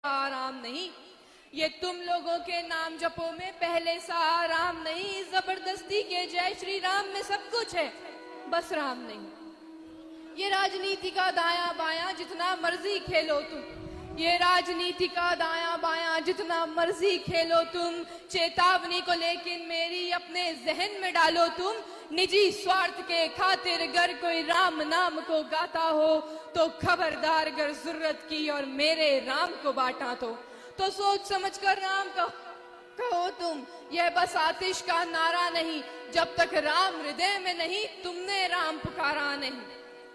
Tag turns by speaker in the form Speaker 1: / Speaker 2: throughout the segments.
Speaker 1: आराम नहीं, ये तुम लोगों के नाम जपो में पहले सा आराम नहीं। जबरदस्ती के जय श्री राम में सब कुछ है, बस राम नहीं। ये राजनीति का दाया बाया जितना मर्जी खेलो तुम, ये राजनीति का दाया बाया जितना मर्जी खेलो तुम। चेतावनी को लेकिन मेरी अपने जहन में डालो तुम। निजी स्वार्थ के खातिर अगर कोई राम नाम को गाता हो तो खबरदार, अगर जरूरत की और मेरे राम को बांटा तो सोच समझ कर राम कहो तुम। यह बस आतिश का नारा नहीं, जब तक राम हृदय में नहीं तुमने राम पुकारा नहीं।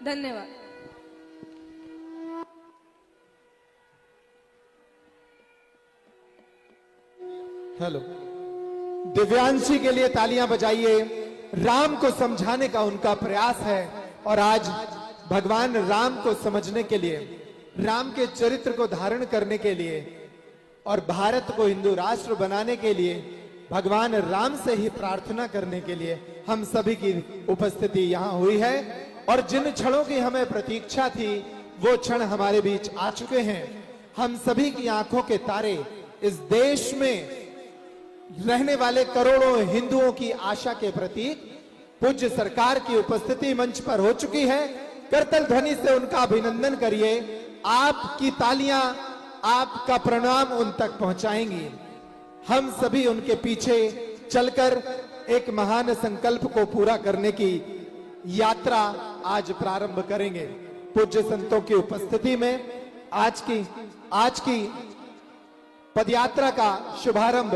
Speaker 1: धन्यवाद।
Speaker 2: हेलो, दिव्यांशी के लिए तालियां बजाइए। राम को समझाने का उनका प्रयास है और आज भगवान राम को समझने के लिए, राम के चरित्र को धारण करने के लिए और भारत को हिंदू राष्ट्र बनाने के लिए भगवान राम से ही प्रार्थना करने के लिए हम सभी की उपस्थिति यहाँ हुई है। और जिन क्षणों की हमें प्रतीक्षा थी वो क्षण हमारे बीच आ चुके हैं। हम सभी की आंखों के तारे, इस देश में रहने वाले करोड़ों हिंदुओं की आशा के प्रतीक पूज्य सरकार की उपस्थिति मंच पर हो चुकी है। करतल ध्वनि से उनका अभिनंदन करिए। आपकी तालियां, आपका प्रणाम उन तक पहुंचाएंगी। हम सभी उनके पीछे चलकर एक महान संकल्प को पूरा करने की यात्रा आज प्रारंभ करेंगे। पूज्य संतों की उपस्थिति में आज की पदयात्रा का शुभारंभ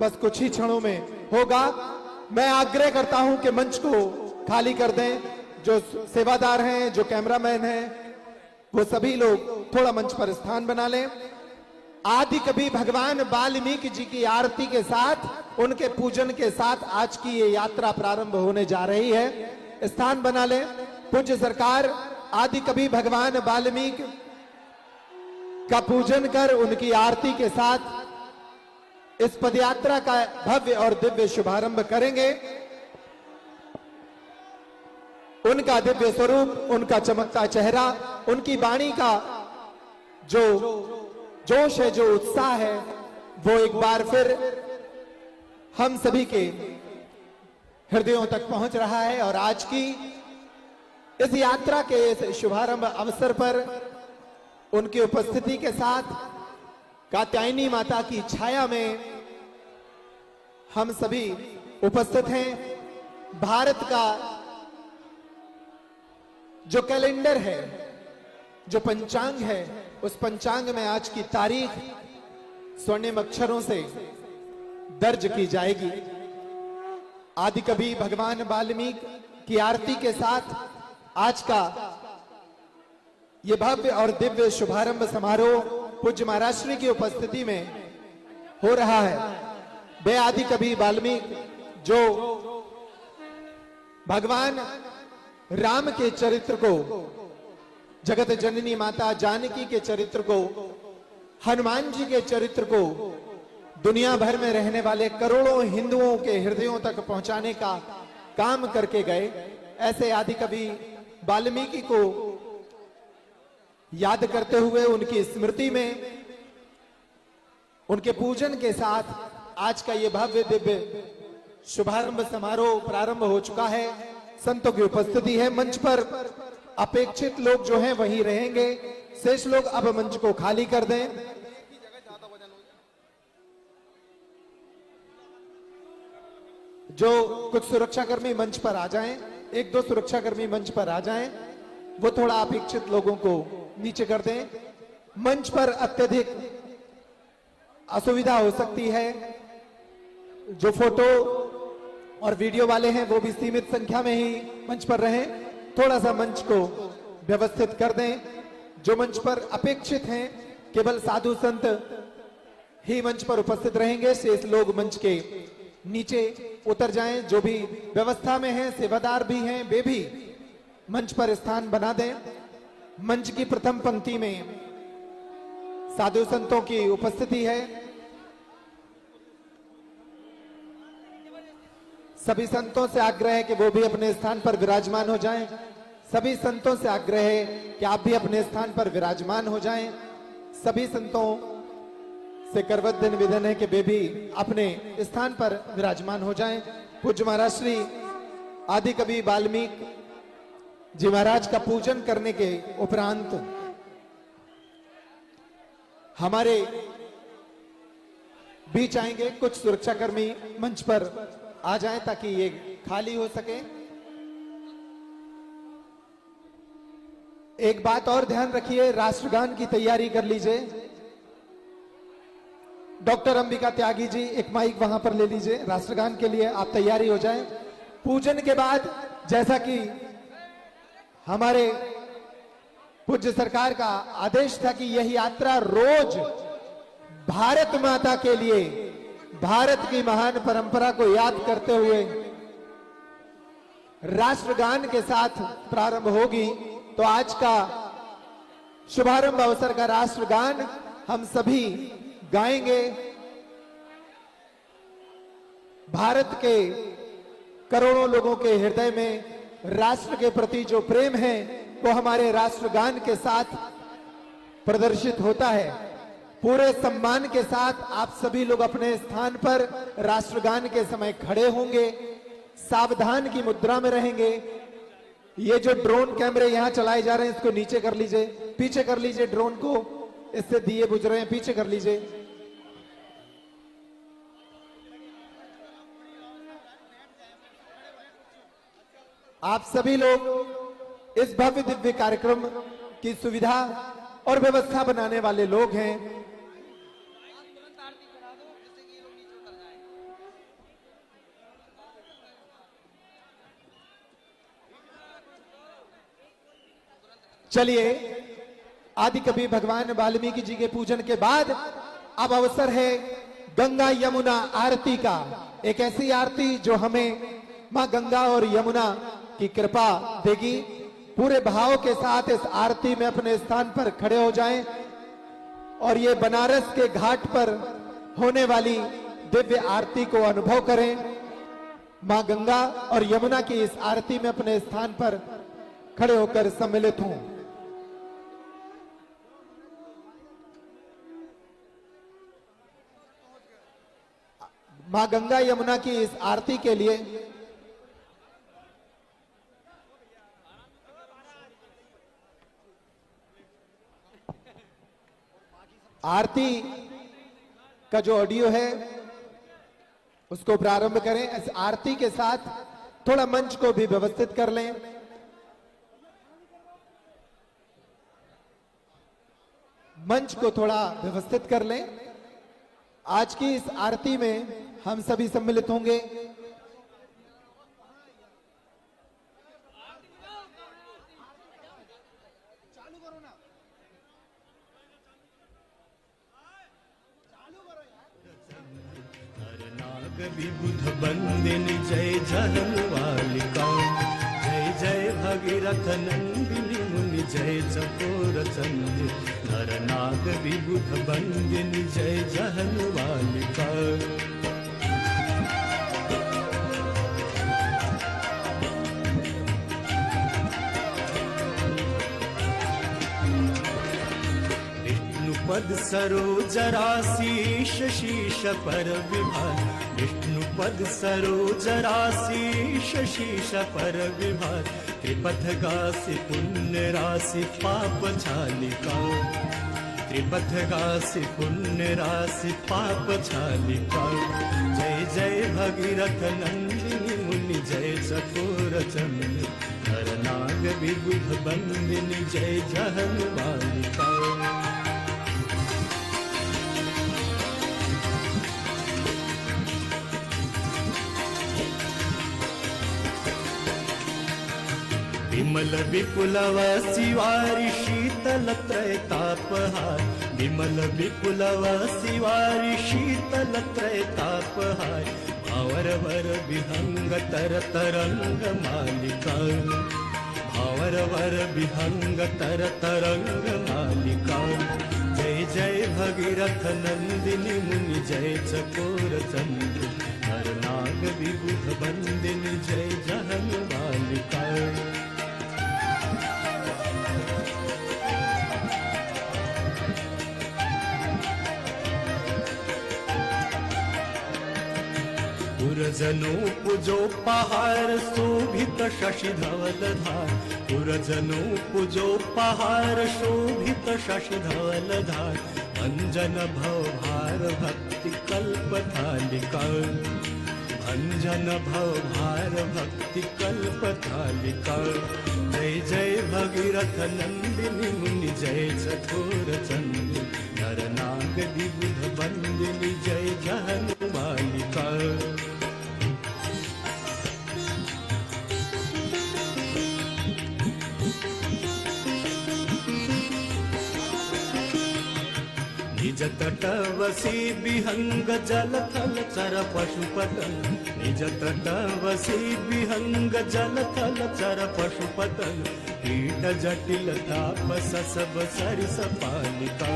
Speaker 2: बस कुछ ही क्षणों में होगा। मैं आग्रह करता हूं कि मंच को खाली कर दें। जो सेवादार हैं, जो कैमरामैन हैं, वो सभी लोग थोड़ा मंच पर स्थान बना लें। आदि कवि भगवान वाल्मीकि जी की आरती के साथ, उनके पूजन के साथ आज की ये यात्रा प्रारंभ होने जा रही है। स्थान बना लें। पूज्य सरकार आदि कवि भगवान वाल्मीकि का पूजन कर उनकी आरती के साथ इस पदयात्रा का भव्य और दिव्य शुभारंभ करेंगे। उनका दिव्य स्वरूप, उनका चमकता चेहरा, उनकी वाणी का जो जोश है, जो उत्साह है, वो एक बार फिर हम सभी के हृदयों तक पहुंच रहा है। और आज की इस यात्रा के इस शुभारंभ अवसर पर उनकी उपस्थिति के साथ कात्यायनी माता की छाया में हम सभी उपस्थित हैं। भारत का जो कैलेंडर है, जो पंचांग है, उस पंचांग में आज की तारीख स्वर्णिम अक्षरों से दर्ज की जाएगी। आदि कवि भगवान वाल्मीकि की आरती के साथ आज का ये भव्य और दिव्य शुभारंभ समारोह पूज्य महाराष्ट्र की उपस्थिति में हो रहा है। वे आदि कवि वाल्मीकि जो भगवान राम के चरित्र को, जगत जननी माता जानकी के चरित्र को, हनुमान जी के चरित्र को दुनिया भर में रहने वाले करोड़ों हिंदुओं के हृदयों तक पहुंचाने का काम करके गए। ऐसे आदि कवि वाल्मीकि को याद करते हुए, उनकी स्मृति में, उनके पूजन के साथ आज का ये भव्य दिव्य शुभारंभ समारोह प्रारंभ हो चुका है। संतों की उपस्थिति है। मंच पर अपेक्षित लोग जो हैं वहीं रहेंगे। शेष लोग अब मंच को खाली कर दें। जो कुछ सुरक्षाकर्मी मंच पर आ जाएं, एक दो सुरक्षाकर्मी मंच पर आ जाएं, वो थोड़ा अपेक्षित लोगों को नीचे कर दें। मंच पर अत्यधिक असुविधा हो सकती है। जो फोटो और वीडियो वाले हैं वो भी सीमित संख्या में ही मंच पर रहें। थोड़ा सा मंच को व्यवस्थित कर दें। जो मंच पर अपेक्षित हैं, केवल साधु संत ही मंच पर उपस्थित रहेंगे। शेष लोग मंच के नीचे उतर जाएं। जो भी व्यवस्था में हैं, सेवादार भी हैं, वे भी मंच पर स्थान बना दें। मंच की प्रथम पंक्ति में साधु संतों की उपस्थिति है। सभी संतों से आग्रह है कि वो भी अपने स्थान पर विराजमान हो जाएं। सभी संतों से आग्रह है कि आप भी अपने स्थान पर विराजमान हो जाएं। सभी संतों से करवत निवेदन है कि वे भी अपने स्थान पर विराजमान हो जाएं। पूज्य महाराज श्री आदि कवि वाल्मीकि जी महाराज का पूजन करने के उपरांत हमारे बीच आएंगे। कुछ सुरक्षाकर्मी मंच पर आ जाएं ताकि ये खाली हो सके। एक बात और ध्यान रखिए, राष्ट्रगान की तैयारी कर लीजिए। डॉक्टर अंबिका त्यागी जी एक माइक वहां पर ले लीजिए। राष्ट्रगान के लिए आप तैयारी हो जाएं। पूजन के बाद जैसा कि हमारे पूज्य सरकार का आदेश था कि यह यात्रा रोज भारत माता के लिए, भारत की महान परंपरा को याद करते हुए राष्ट्रगान के साथ प्रारंभ होगी। तो आज का शुभारंभ अवसर का राष्ट्रगान हम सभी गाएंगे। भारत के करोड़ों लोगों के हृदय में राष्ट्र के प्रति जो प्रेम है वो हमारे राष्ट्रगान के साथ प्रदर्शित होता है। पूरे सम्मान के साथ आप सभी लोग अपने स्थान पर राष्ट्रगान के समय खड़े होंगे, सावधान की मुद्रा में रहेंगे। ये जो ड्रोन कैमरे यहां चलाए जा रहे हैं इसको नीचे कर लीजिए, पीछे कर लीजिए ड्रोन को, इससे दिए बुझ रहे हैं, पीछे कर लीजिए। आप सभी लोग इस भव्य दिव्य कार्यक्रम की सुविधा और व्यवस्था बनाने वाले लोग हैं। चलिए, आदि कवि भगवान वाल्मीकि जी के पूजन के बाद अब अवसर है गंगा यमुना आरती का। एक ऐसी आरती जो हमें मां गंगा और यमुना की कृपा देगी। पूरे भाव के साथ इस आरती में अपने स्थान पर खड़े हो जाएं और ये बनारस के घाट पर होने वाली दिव्य आरती को अनुभव करें। मां गंगा और यमुना की इस आरती में अपने स्थान पर खड़े होकर सम्मिलित हों। मां गंगा यमुना की इस आरती के लिए आरती का जो ऑडियो है उसको प्रारंभ करें। इस आरती के साथ थोड़ा मंच को भी व्यवस्थित कर लें। मंच को थोड़ा व्यवस्थित कर लें। आज की इस आरती में हम सभी सम्मिलित होंगे।
Speaker 3: विबुध बंदिनी जय जहनवालिका, जय जय भगीरथ नंदिनी मुनि जय चकोर चंद्र, नर नाग विबुध बंदिनी जय जहनवालिका। पद सरोज राशि शशीष पर विभार, विष्णु पद सरोज राशि शशीष पर विभार, त्रिपथ गासी पुण्य राशि पाप छालिका, त्रिपथ गासी पुण्य राशि पाप छालिका। जय जय भगीरथ नंदिनी मुनि जय चकोर चंद्र, नर नाग विबुध बंदिनी जय जहनवालिका। विमल विपुलव शिवारि शीतल त्रैतापहार, विमल विपुलव शिवारि शीतल त्रैतापहार, भावर वर विहंग तर तरंग मालिका, भावर वर विहंग तर तरंग मालिका। जय जय भगीरथ नंदिनी मुनि जय चकोर चंद्र, नर नाग विबुध बंदिनी जय जहनवालिका। पुरजनो पूजो पहार शोभित शशि धवल धार पुरजनो पूजो पहार शोभित शशि धवल धार अंजन भव भार भक्ति कल्प थालिका अंजन भव भार भक्ति कल्प थालिका जय जय भगीरथ नंदिनी मुनि जय चकोर चंदी नर नाग विबुध बंदिनी जय जहनु मालिका निज तटवसी विहंग जल थल चर पशुपतन निज तटवसी विहंग जल थल चर पशुपतन पीठ जटिल तापस सब सरिस पालिका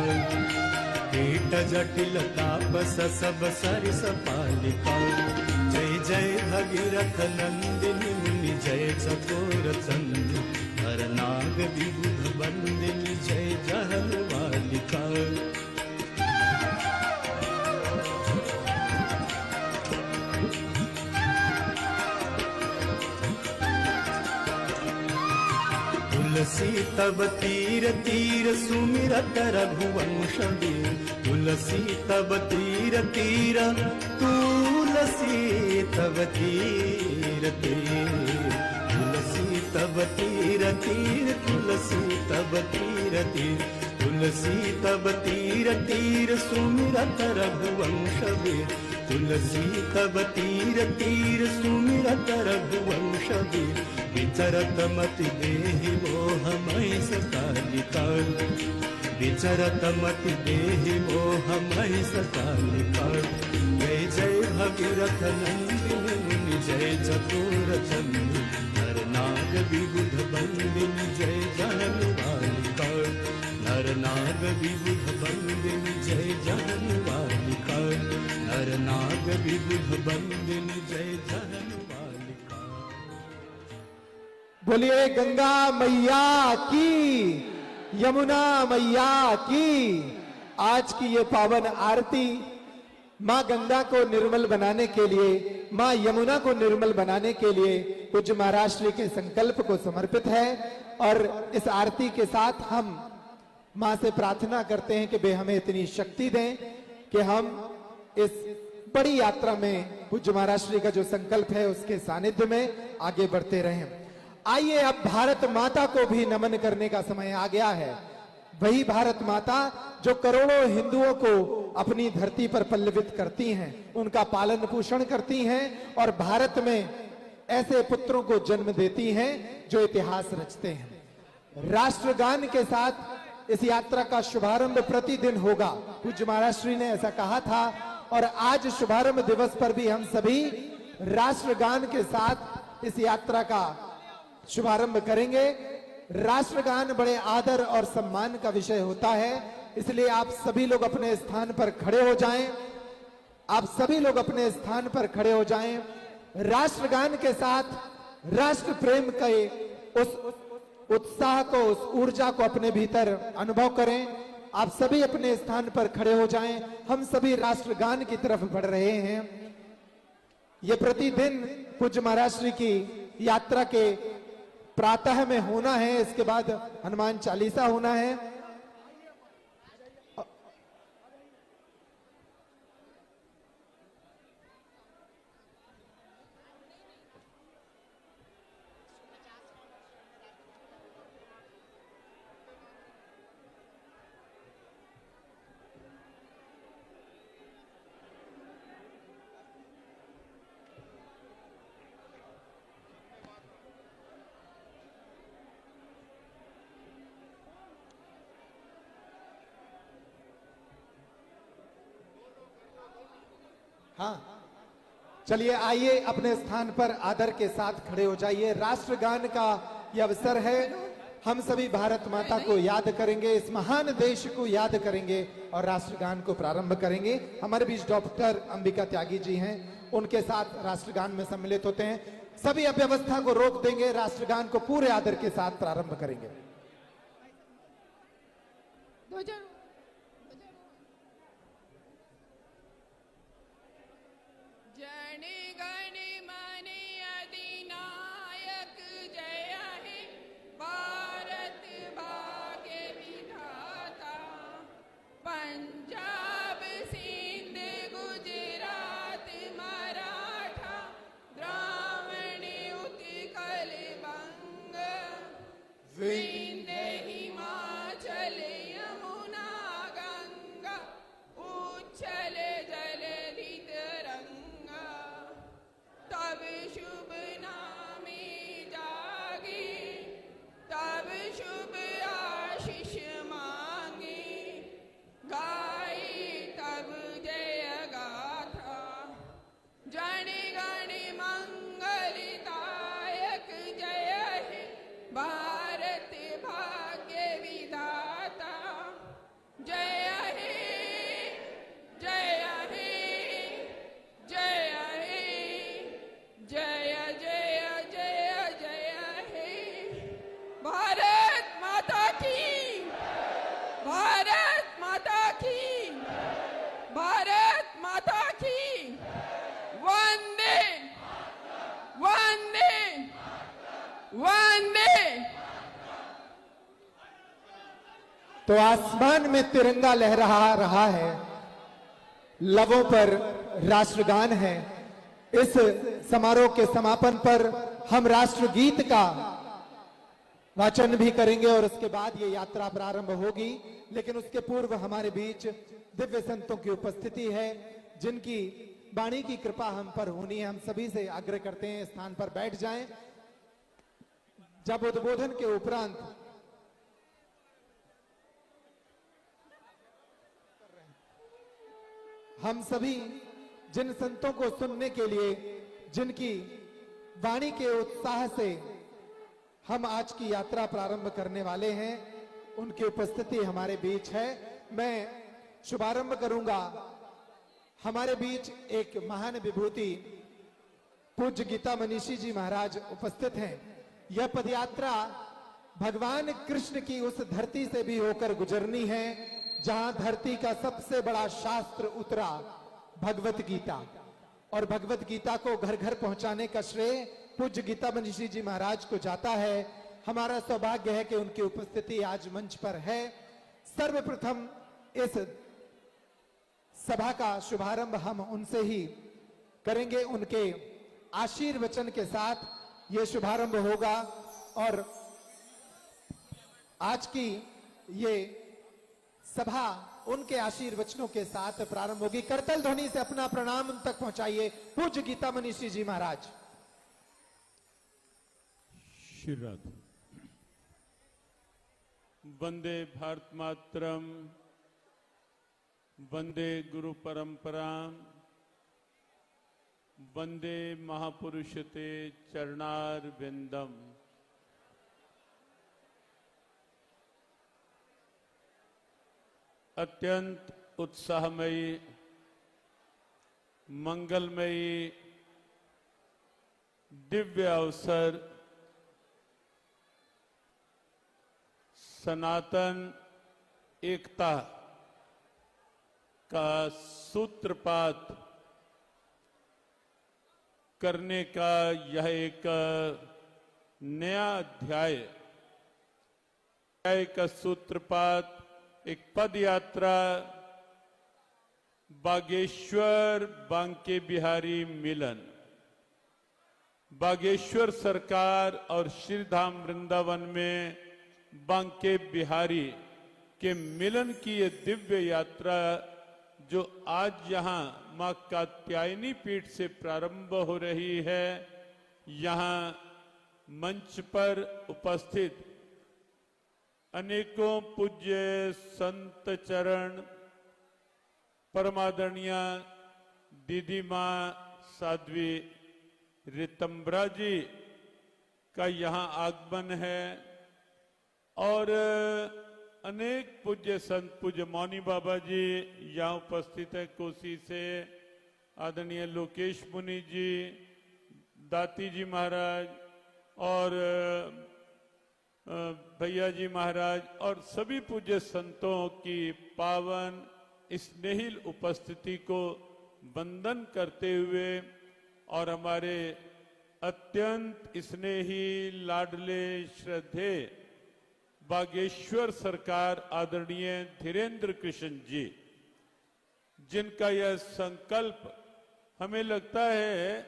Speaker 3: पीठ जटिल तापस सब सरिस पालिका जय जय भगीरथ नंदिनी मुनि जय चकोर चंदी हर नाग विबुध बंदिनी जय जहन मालिका तुलसी तब तीर तीर सुमिरत रघुवंश वीर तुलसी तब तीर तीर तुलसी तब तीर तीर तुलसी तब तीर तीर तुलसी तब तीर तीर तुलसी तब तीर तीर सुमिरत रघुवंश वीर तुलसी तब तीर तीर सुमिरत रघुवंश वीर विचरत मति देहि मोह महिष कालिका विचरत मति देहि मोह महिष कालिका जय जय भगीरथ नंदिनी मुनि जय चकोर चंदी नर नाग विबुध बंदिनी जय जहनु मालिका नर नाग विबुध बंदिनी जय जहनु मालिका नर नाग विबुध बंदिनी जय जहनु मालिका।
Speaker 2: बोलिए गंगा मैया की, यमुना मैया की। आज की ये पावन आरती माँ गंगा को निर्मल बनाने के लिए, माँ यमुना को निर्मल बनाने के लिए पूज्य महाराष्ट्र के संकल्प को समर्पित है। और इस आरती के साथ हम माँ से प्रार्थना करते हैं कि वे हमें इतनी शक्ति दें कि हम इस बड़ी यात्रा में पूज्य महाराष्ट्र का जो संकल्प है उसके सानिध्य में आगे बढ़ते रहें। आइए अब भारत माता को भी नमन करने का समय आ गया है। वही भारत माता जो करोड़ों हिंदुओं को अपनी धरती पर पल्लवित करती हैं, उनका पालन पोषण करती हैं और भारत में ऐसे पुत्रों को जन्म देती हैं जो इतिहास रचते हैं। राष्ट्रगान के साथ इस यात्रा का शुभारंभ प्रतिदिन होगा। पूज्य महाराष्ट्र ने ऐसा कहा था और आज शुभारंभ दिवस पर भी हम सभी राष्ट्रगान के साथ इस यात्रा का शुभारंभ करेंगे। राष्ट्रगान बड़े आदर और सम्मान का विषय होता है, इसलिए आप सभी लोग अपने स्थान पर खड़े हो जाएं। आप सभी लोग अपने स्थान पर खड़े हो जाएं। राष्ट्रगान के साथ राष्ट्र प्रेम के उस उत्साह को, उस ऊर्जा को अपने भीतर अनुभव करें। आप सभी अपने स्थान पर खड़े हो जाएं। हम सभी राष्ट्रगान की तरफ बढ़ रहे हैं। ये प्रतिदिन पूज्य महाराष्ट्र की यात्रा के प्रातः में होना है, इसके बाद हनुमान चालीसा होना है। हाँ, चलिए आइए अपने स्थान पर आदर के साथ खड़े हो जाइए। राष्ट्रगान का यह अवसर है। हम सभी भारत माता को याद करेंगे, इस महान देश को याद करेंगे और राष्ट्रगान को प्रारंभ करेंगे। हमारे बीच डॉक्टर अंबिका त्यागी जी हैं, उनके साथ राष्ट्रगान में सम्मिलित होते हैं। सभी अव्यवस्था को रोक देंगे, राष्ट्रगान को पूरे आदर के साथ प्रारंभ करेंगे।
Speaker 1: जय
Speaker 2: तो आसमान में तिरंगा लहरा रहा है, लबों पर राष्ट्रगान है। इस समारोह के समापन पर हम राष्ट्रगीत का वाचन भी करेंगे और उसके बाद ये यात्रा प्रारंभ होगी। लेकिन उसके पूर्व हमारे बीच दिव्य संतों की उपस्थिति है, जिनकी वाणी की कृपा हम पर होनी है। हम सभी से आग्रह करते हैं स्थान पर बैठ जाएं। जब उद्बोधन के उपरांत हम सभी जिन संतों को सुनने के लिए, जिनकी वाणी के उत्साह से हम आज की यात्रा प्रारंभ करने वाले हैं, उनकी उपस्थिति हमारे बीच है। मैं शुभारंभ करूंगा। हमारे बीच एक महान विभूति पूज्य गीता मनीषी जी महाराज उपस्थित हैं। यह पदयात्रा भगवान कृष्ण की उस धरती से भी होकर गुजरनी है जहां धरती का सबसे बड़ा शास्त्र उतरा, भगवत गीता। और भगवत गीता को घर घर पहुंचाने का श्रेय पूज्य गीता मनीषी जी महाराज को जाता है। हमारा सौभाग्य है कि उनकी उपस्थिति आज मंच पर है। सर्वप्रथम इस सभा का शुभारंभ हम उनसे ही करेंगे। उनके आशीर्वचन के साथ यह शुभारंभ होगा और आज की ये सभा उनके आशीर्वचनों के साथ प्रारंभ होगी। करतल ध्वनि से अपना प्रणाम उन तक पहुंचाइए पूज्य गीता मनीषी जी महाराज।
Speaker 4: श्री राधे। वंदे भारत मातरम, वंदे गुरु परंपराम, वंदे महापुरुषते चरणार विंदम। अत्यंत उत्साहमयी, मंगलमयी दिव्य अवसर, सनातन एकता का सूत्रपात करने का यह एक नया अध्याय का सूत्रपात, एक पद यात्रा बागेश्वर बांके बिहारी मिलन। बागेश्वर सरकार और श्रीधाम वृंदावन में बांके बिहारी के मिलन की ये दिव्य यात्रा जो आज यहाँ मां कात्यायनी पीठ से प्रारंभ हो रही है, यहाँ मंच पर उपस्थित अनेकों पूज्य संत चरण, परमादरणीय दीदी मां साध्वी रितंबरा जी का यहाँ आगमन है और अनेक पूज्य संत, पूज्य मौनी बाबा जी यहाँ उपस्थित है। कोसी से आदरणीय लोकेश मुनि जी, दाती जी महाराज और भैया जी महाराज और सभी पूज्य संतों की पावन स्नेहिल उपस्थिति को वंदन करते हुए और हमारे अत्यंत स्नेही लाडले श्रद्धे बागेश्वर सरकार आदरणीय धीरेन्द्र कृष्ण जी, जिनका यह संकल्प, हमें लगता है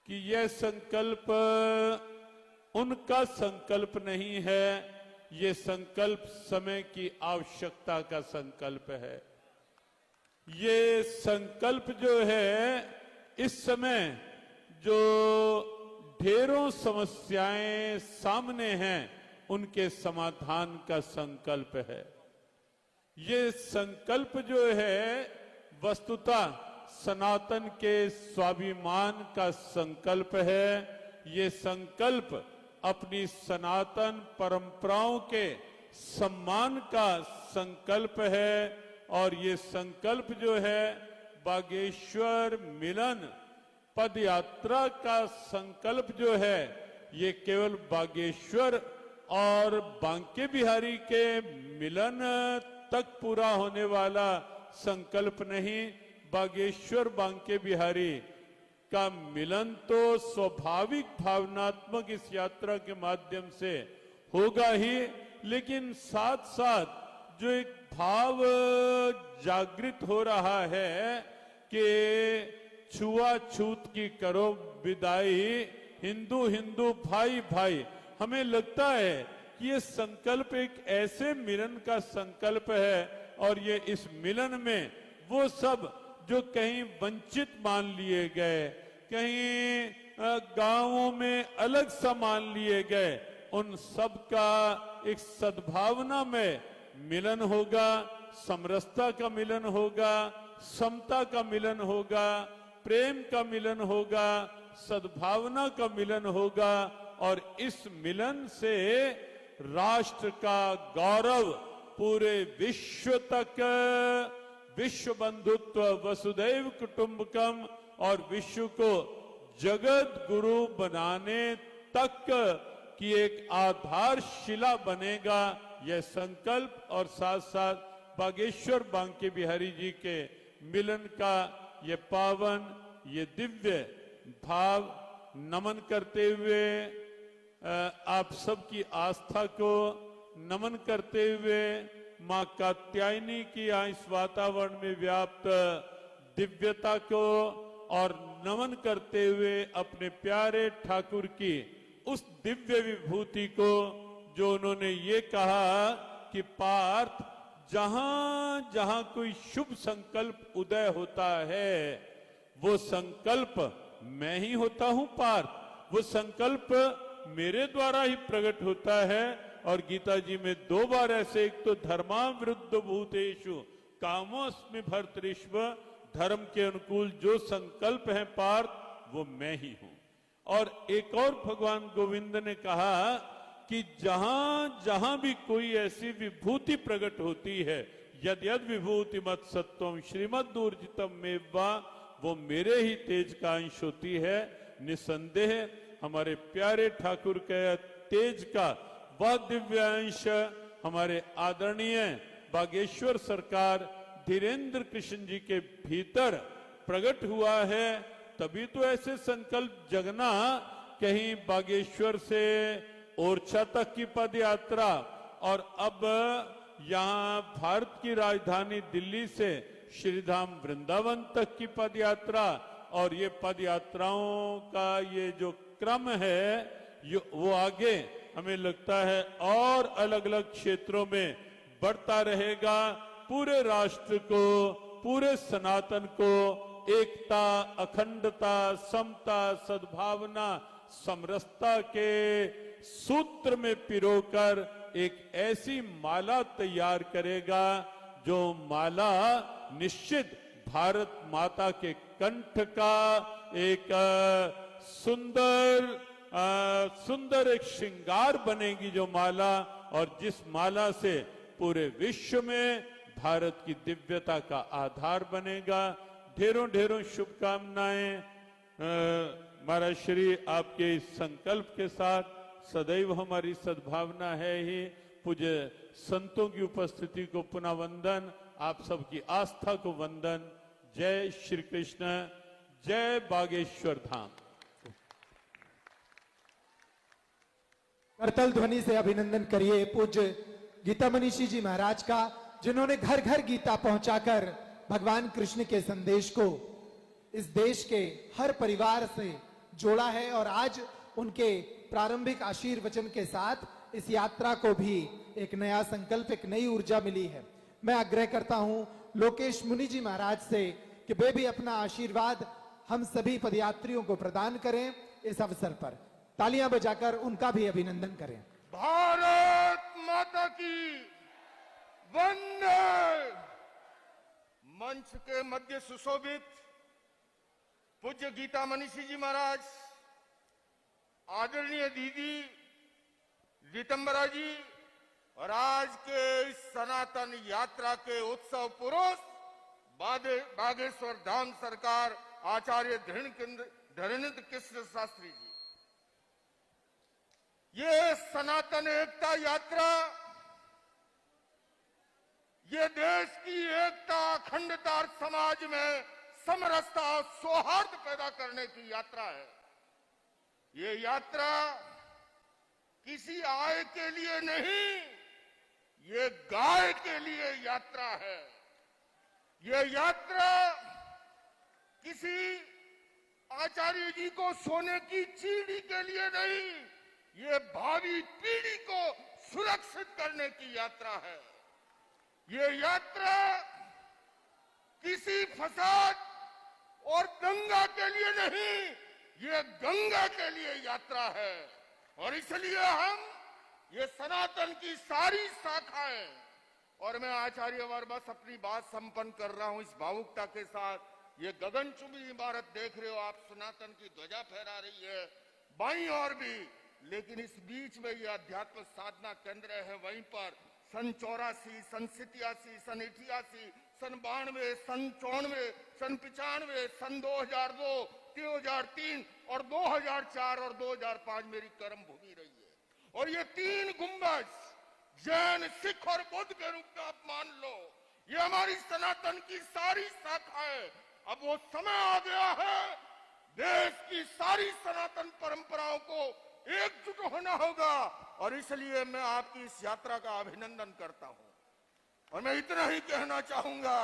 Speaker 4: कि यह संकल्प उनका संकल्प नहीं है, ये संकल्प समय की आवश्यकता का संकल्प है। ये संकल्प जो है इस समय जो ढेरों समस्याएं सामने हैं उनके समाधान का संकल्प है। ये संकल्प जो है वस्तुतः सनातन के स्वाभिमान का संकल्प है। ये संकल्प अपनी सनातन परंपराओं के सम्मान का संकल्प है और ये संकल्प जो है बागेश्वर मिलन पद यात्रा का संकल्प जो है, ये केवल बागेश्वर और बांके बिहारी के मिलन तक पूरा होने वाला संकल्प नहीं, बागेश्वर बांके बिहारी का मिलन तो स्वाभाविक भावनात्मक इस यात्रा के माध्यम से होगा ही, लेकिन साथ साथ जो एक भाव जागृत हो रहा है कि छुआछूत की करो विदाई, हिंदू हिंदू भाई भाई, हमें लगता है कि ये संकल्प एक ऐसे मिलन का संकल्प है और ये इस मिलन में वो सब जो कहीं वंचित मान लिए गए, कहीं गांवों में अलग सा मान लिए गए, उन सब का एक सद्भावना में मिलन होगा, समरसता का मिलन होगा, समता का मिलन होगा, प्रेम का मिलन होगा, सद्भावना का मिलन होगा और इस मिलन से राष्ट्र का गौरव पूरे विश्व तक, विश्व बंधुत्व वसुदैव कुटुंबकम और विश्व को जगत गुरु बनाने तक की एक आधारशिला बनेगा यह संकल्प। और साथ साथ बागेश्वर बांके बिहारी जी के मिलन का ये पावन, ये दिव्य भाव नमन करते हुए, आप सबकी आस्था को नमन करते हुए, मां कात्यायनी की इस वातावरण में व्याप्त दिव्यता को और नमन करते हुए अपने प्यारे ठाकुर की उस दिव्य विभूति को जो उन्होंने ये कहा कि पार्थ, जहां जहां कोई शुभ संकल्प उदय होता है वो संकल्प मैं ही होता हूं पार्थ, वो संकल्प मेरे द्वारा ही प्रकट होता है। और गीता जी में 2 बार ऐसे, एक तो धर्मावृद्ध भूतेषु कामोस्मि भर्तृष्व, धर्म के अनुकूल जो संकल्प है पार्थ वो मैं ही हूं। और एक और भगवान गोविंद ने कहा कि जहां जहां भी कोई ऐसी विभूति प्रकट होती है, यद यद विभूति मत सत्वम श्रीमद्दूर्जितम मेवा, वो मेरे ही तेज का अंश होती है। निसंदेह हमारे प्यारे ठाकुर के तेज का वह दिव्य अंश हमारे आदरणीय बागेश्वर सरकार धीरेन्द्र कृष्ण जी के भीतर प्रकट हुआ है। तभी तो ऐसे संकल्प जगना, कहीं बागेश्वर से ओरछा तक की पद यात्रा और अब यहाँ भारत की राजधानी दिल्ली से श्रीधाम वृंदावन तक की पद यात्रा, और ये पद यात्राओं का ये जो क्रम है वो आगे हमें लगता है और अलग अलग क्षेत्रों में बढ़ता रहेगा। पूरे राष्ट्र को, पूरे सनातन को एकता, अखंडता, समता, सद्भावना, समरसता के सूत्र में पिरोकर एक ऐसी माला तैयार करेगा जो माला निश्चित भारत माता के कंठ का एक सुंदर एक श्रृंगार बनेगी जो माला, और जिस माला से पूरे विश्व में भारत की दिव्यता का आधार बनेगा। ढेरों ढेरों शुभकामनाएं महाराज श्री आपके इस संकल्प के साथ। सदैव हमारी सद्भावना है ही। पूज्य संतों की उपस्थिति को पुनः वंदन, आप सबकी आस्था को वंदन। जय श्री कृष्ण, जय बागेश्वर धाम।
Speaker 2: करतल ध्वनि से अभिनंदन करिए पूज्य गीता मनीषी जी महाराज का, जिन्होंने घर घर गीता पहुंचाकर भगवान कृष्ण के संदेश को इस देश के हर परिवार से जोड़ा है। और आज उनके प्रारंभिक आशीर्वचन के साथ इस यात्रा को भी एक नया संकल्प, एक नई ऊर्जा मिली है। मैं आग्रह करता हूं लोकेश मुनि जी महाराज से कि वे भी अपना आशीर्वाद हम सभी पदयात्रियों को प्रदान करें। इस अवसर पर तालियां बजाकर उनका भी अभिनंदन करें।
Speaker 5: भारत माता की वंदे। मंच के मध्य सुशोभित पूज्य गीता मनीषी जी महाराज, आदरणीय दीदी रीतंबरा जी, और आज के इस सनातन यात्रा के उत्सव पुरुष बागेश्वर धाम सरकार आचार्य धरणित कृष्ण शास्त्री जी। ये सनातन एकता यात्रा, ये देश की एकता, अखंडता और समाज में समरसता और सौहार्द पैदा करने की यात्रा है। ये यात्रा किसी आय के लिए नहीं, ये गाय के लिए यात्रा है। ये यात्रा किसी आचार्य जी को सोने की चिड़ी के लिए नहीं, ये भावी पीढ़ी को सुरक्षित करने की यात्रा है। ये यात्रा किसी फसाद और दंगा के लिए नहीं, ये गंगा के लिए यात्रा है। और इसलिए हम ये सनातन की सारी शाखाएं, और मैं आचार्य वर्बस अपनी बात संपन्न कर रहा हूं इस भावुकता के साथ। ये गगनचुंबी इमारत देख रहे हो आप, सनातन की ध्वजा फहरा रही है बाईं ओर भी, लेकिन इस बीच में ये अध्यात्म साधना केंद्र है। वहीं पर सन 84, सन 87, सन 88, सन 92, सन 94, सन 95, सन 2002, 2003 और 2004 और 2005 मेरी कर्म भूमि रही है। और ये 3 गुंबज जैन, सिख और बुद्ध के रूप में आप मान लो, ये हमारी सनातन की सारी शाखाएं। अब वो समय आ गया है, देश की सारी सनातन परंपराओं को एकजुट होना होगा। और इसलिए मैं आपकी इस यात्रा का अभिनंदन करता हूं। और मैं इतना ही कहना चाहूंगा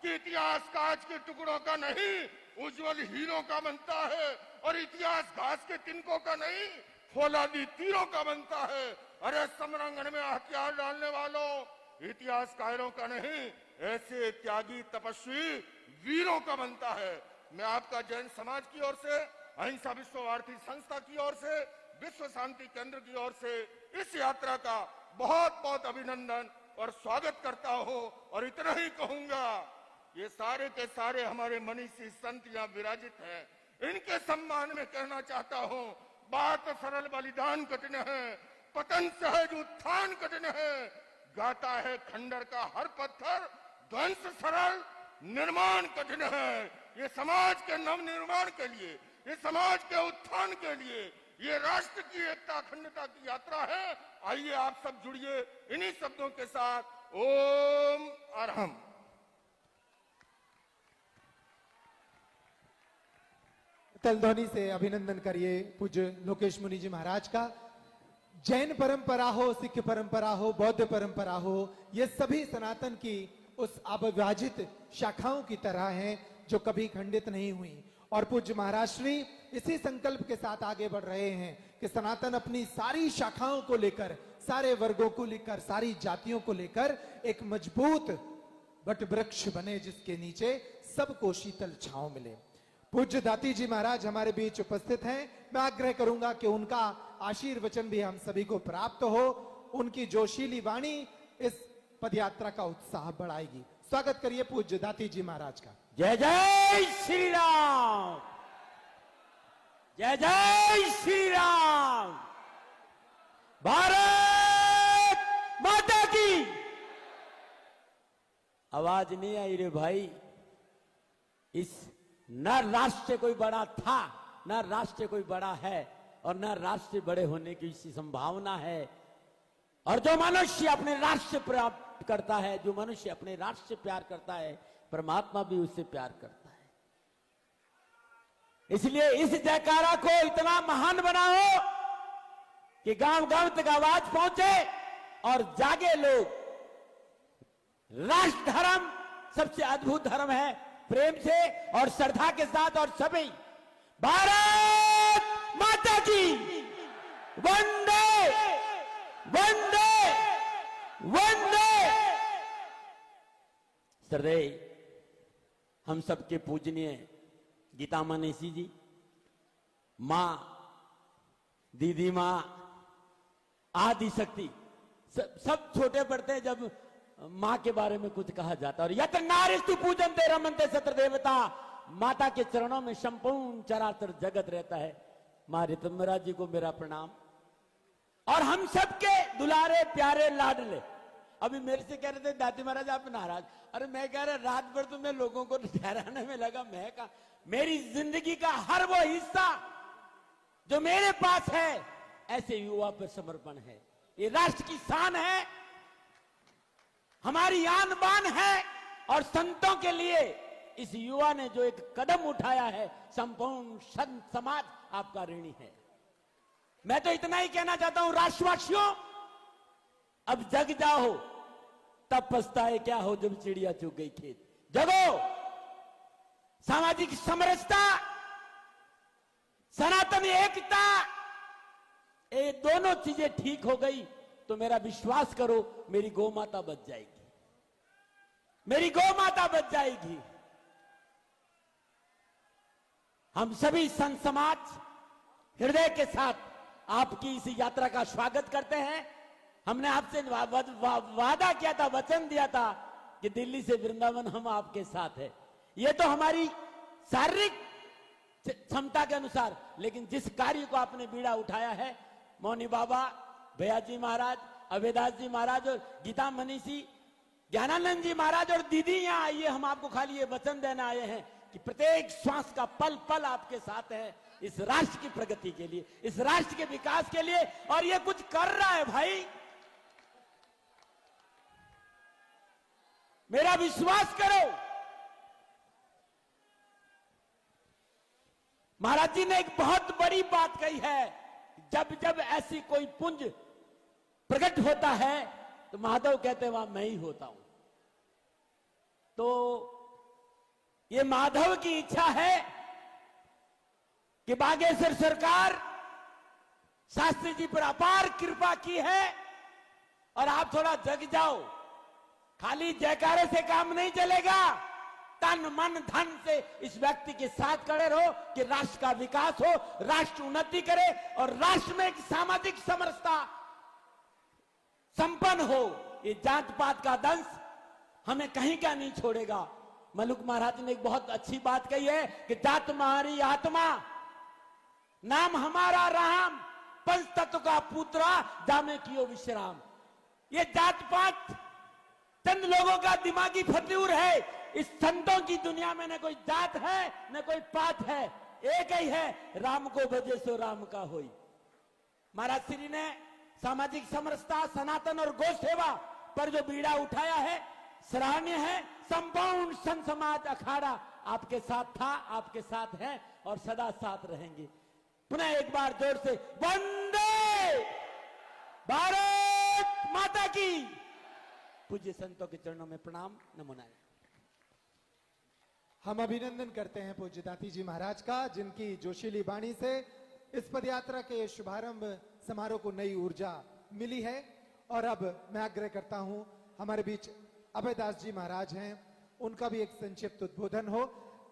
Speaker 5: कि इतिहास कांच के टुकड़ों का नहीं, उज्जवल हीरों का बनता है। और इतिहास घास के तिनकों का नहीं, फौलादी तीरों का बनता है। अरे समरांगण में हथियार डालने वालों, इतिहास कायरों का नहीं, ऐसे त्यागी तपस्वी वीरों का बनता है। मैं आपका जैन समाज की ओर से, अहिंसा विश्व भारती संस्था की ओर से, विश्व शांति केंद्र की ओर से इस यात्रा का बहुत बहुत अभिनंदन और स्वागत करता हूं। और इतना ही कहूंगा, ये सारे के सारे हमारे मनीषी संत यहाँ विराजित हैं, इनके सम्मान में कहना चाहता हूं, बात सरल बलिदान कठिन है, पतन सहज उत्थान कठिन है। गाता है खंडर का हर पत्थर, ध्वंस सरल निर्माण कठिन है। ये समाज के नव निर्माण के लिए, ये समाज के उत्थान के लिए, ये राष्ट्र की एकता अखंडता की यात्रा है। आइए आप सब जुड़िए इन्हीं शब्दों के साथ। ओम अरहम।
Speaker 2: तलध्वनि से अभिनंदन करिए पूज्य लोकेश मुनि जी महाराज का। जैन परंपरा हो, सिख परंपरा हो, बौद्ध परंपरा हो, ये सभी सनातन की उस अविभाजित शाखाओं की तरह हैं जो कभी खंडित नहीं हुई। और पूज्य महाराज श्री इसी संकल्प के साथ आगे बढ़ रहे हैं कि सनातन अपनी सारी शाखाओं को लेकर, सारे वर्गों को लेकर, सारी जातियों को लेकर एक मजबूत वट वृक्ष बने जिसके नीचे सबको शीतल छांव मिले। पूज्य दाती जी महाराज हमारे बीच उपस्थित हैं। मैं आग्रह करूंगा कि उनका आशीर्वचन भी हम सभी को प्राप्त हो। उनकी जोशीली वाणी इस पदयात्रा का उत्साह बढ़ाएगी। स्वागत करिए पूज्य दाती जी महाराज का।
Speaker 6: जय जय श्री राम, जय जय श्री राम। भारत माता की। आवाज नहीं आई रे भाई। इस न राष्ट्र कोई बड़ा था, न राष्ट्र कोई बड़ा है, और न राष्ट्र बड़े होने की संभावना है। और जो मनुष्य अपने राष्ट्र प्राप्त करता है, जो मनुष्य अपने राष्ट्र से प्यार करता है, परमात्मा भी उससे प्यार करता है। इसलिए इस जयकारा को इतना महान बनाओ कि गांव गांव तक आवाज पहुंचे और जागे लोग। राष्ट्र धर्म सबसे अद्भुत धर्म है, प्रेम से और श्रद्धा के साथ। और सभी भारत माता की वंदे वंदे वंदे। श्रद्धेय हम सबके पूजनीय गीता मनीषी जी, मां, दीदी मां, आदि शक्ति, सब छोटे पड़ते हैं जब मां के बारे में कुछ कहा जाता है। और यत्र नारीस्तु पूजन्ते रमन्ते सत्र देवता, माता के चरणों में संपूर्ण चराचर जगत रहता है। मां ऋतंबरा जी को मेरा प्रणाम। और हम सबके दुलारे प्यारे लाडले। अभी मेरे से कह रहे थे दादी महाराज आप नाराज। अरे मैं कह रहा रात भर तो मैं लोगों को ठहराने में लगा। मैं कहा मेरी जिंदगी का हर वो हिस्सा जो मेरे पास है, ऐसे युवा पर समर्पण है। ये राष्ट्र की शान है, हमारी आन बान है। और संतों के लिए इस युवा ने जो एक कदम उठाया है, संपूर्ण संत समाज आपका ऋणी है। मैं तो इतना ही कहना चाहता हूं राष्ट्रवासियों, अब जग जाओ, तब पछताए क्या हो जब चिड़िया चुग गई खेत। जगो, सामाजिक समरसता, सनातन एकता, ये दोनों चीजें ठीक हो गई तो मेरा विश्वास करो मेरी गौ माता बच जाएगी, मेरी गौ माता बच जाएगी। हम सभी संत समाज हृदय के साथ आपकी इस यात्रा का स्वागत करते हैं। हमने आपसे वादा किया था, वचन दिया था कि दिल्ली से वृंदावन हम आपके साथ हैं। ये तो हमारी शारीरिक क्षमता के अनुसार, लेकिन जिस कार्य को आपने बीड़ा उठाया है, मौनी बाबा, भैयाजी महाराज, अभेदास जी महाराज और गीता मनीषी, ज्ञानानंद जी महाराज और दीदी यहाँ आइए, हम आपको खाली ये वचन देना आए हैं कि प्रत्येक श्वास का पल पल आपके साथ है इस राष्ट्र की प्रगति के लिए, इस राष्ट्र के विकास के लिए। और ये कुछ कर रहा है भाई, मेरा विश्वास करो। महाराज जी ने एक बहुत बड़ी बात कही है, जब जब ऐसी कोई पुंज प्रकट होता है तो माधव कहते हैं वहां मैं ही होता हूं। तो ये माधव की इच्छा है कि बागेश्वर सरकार शास्त्री जी पर अपार कृपा की है और आप थोड़ा जग जाओ। खाली जयकारे से काम नहीं चलेगा, तन मन धन से इस व्यक्ति के साथ खड़े रहो कि राष्ट्र का विकास हो, राष्ट्र उन्नति करे और राष्ट्र में एक सामाजिक समरसता संपन्न हो। ये जात पात का दंश हमें कहीं का नहीं छोड़ेगा। मलुक महाराज ने एक बहुत अच्छी बात कही है कि जात हमारी आत्मा, नाम हमारा राम, पंच तत्व का पुत्रा, जामे कियो विश्राम। ये जात पात चंद लोगों का दिमागी फतूर है। इस संतों की दुनिया में न कोई जात है न कोई पात है, एक ही है, राम को भजे सो राम का होई। महाराज श्री ने सामाजिक समरसता, सनातन और गौ सेवा पर जो बीड़ा उठाया है सराहनीय है। संपूर्ण संत समाज अखाड़ा आपके साथ था, आपके साथ है और सदा साथ रहेंगे। पुनः एक बार जोर से वंदे भारत माता की। पूज्य संतों के चरणों में प्रणाम, नमो नारायण।
Speaker 2: हम अभिनंदन करते हैं पूज्य दाती जी महाराज का, जिनकी जोशीली वाणी से इस पदयात्रा के शुभारंभ समारोह को नई ऊर्जा मिली है। और अब मैं आग्रह करता हूं, हमारे बीच अभयदास जी महाराज हैं, उनका भी एक संक्षिप्त उद्बोधन हो।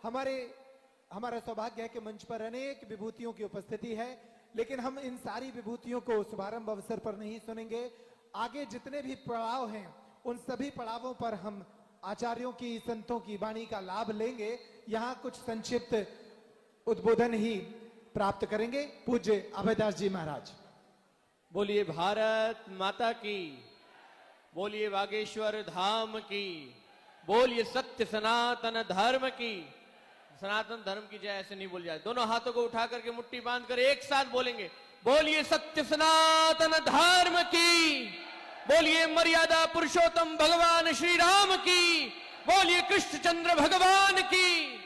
Speaker 2: हमारा सौभाग्य है कि मंच पर अनेक विभूतियों की उपस्थिति है, लेकिन हम इन सारी विभूतियों को शुभारंभ अवसर पर नहीं सुनेंगे। आगे जितने भी पड़ाव हैं उन सभी पड़ावों पर हम आचार्यों की, संतों की वाणी का लाभ लेंगे। यहाँ कुछ संक्षिप्त उद्बोधन ही प्राप्त करेंगे पूज्य अभयदास जी महाराज।
Speaker 7: बोलिए भारत माता की, बोलिए बागेश्वर धाम की, बोलिए सत्य सनातन धर्म की। सनातन धर्म की जय ऐसे नहीं बोल जाए, दोनों हाथों को उठा करके मुट्ठी बांध कर एक साथ बोलेंगे, बोलिए सत्य सनातन धर्म की, बोलिए मर्यादा पुरुषोत्तम भगवान श्री राम की, बोलिए कृष्णचंद्र भगवान की।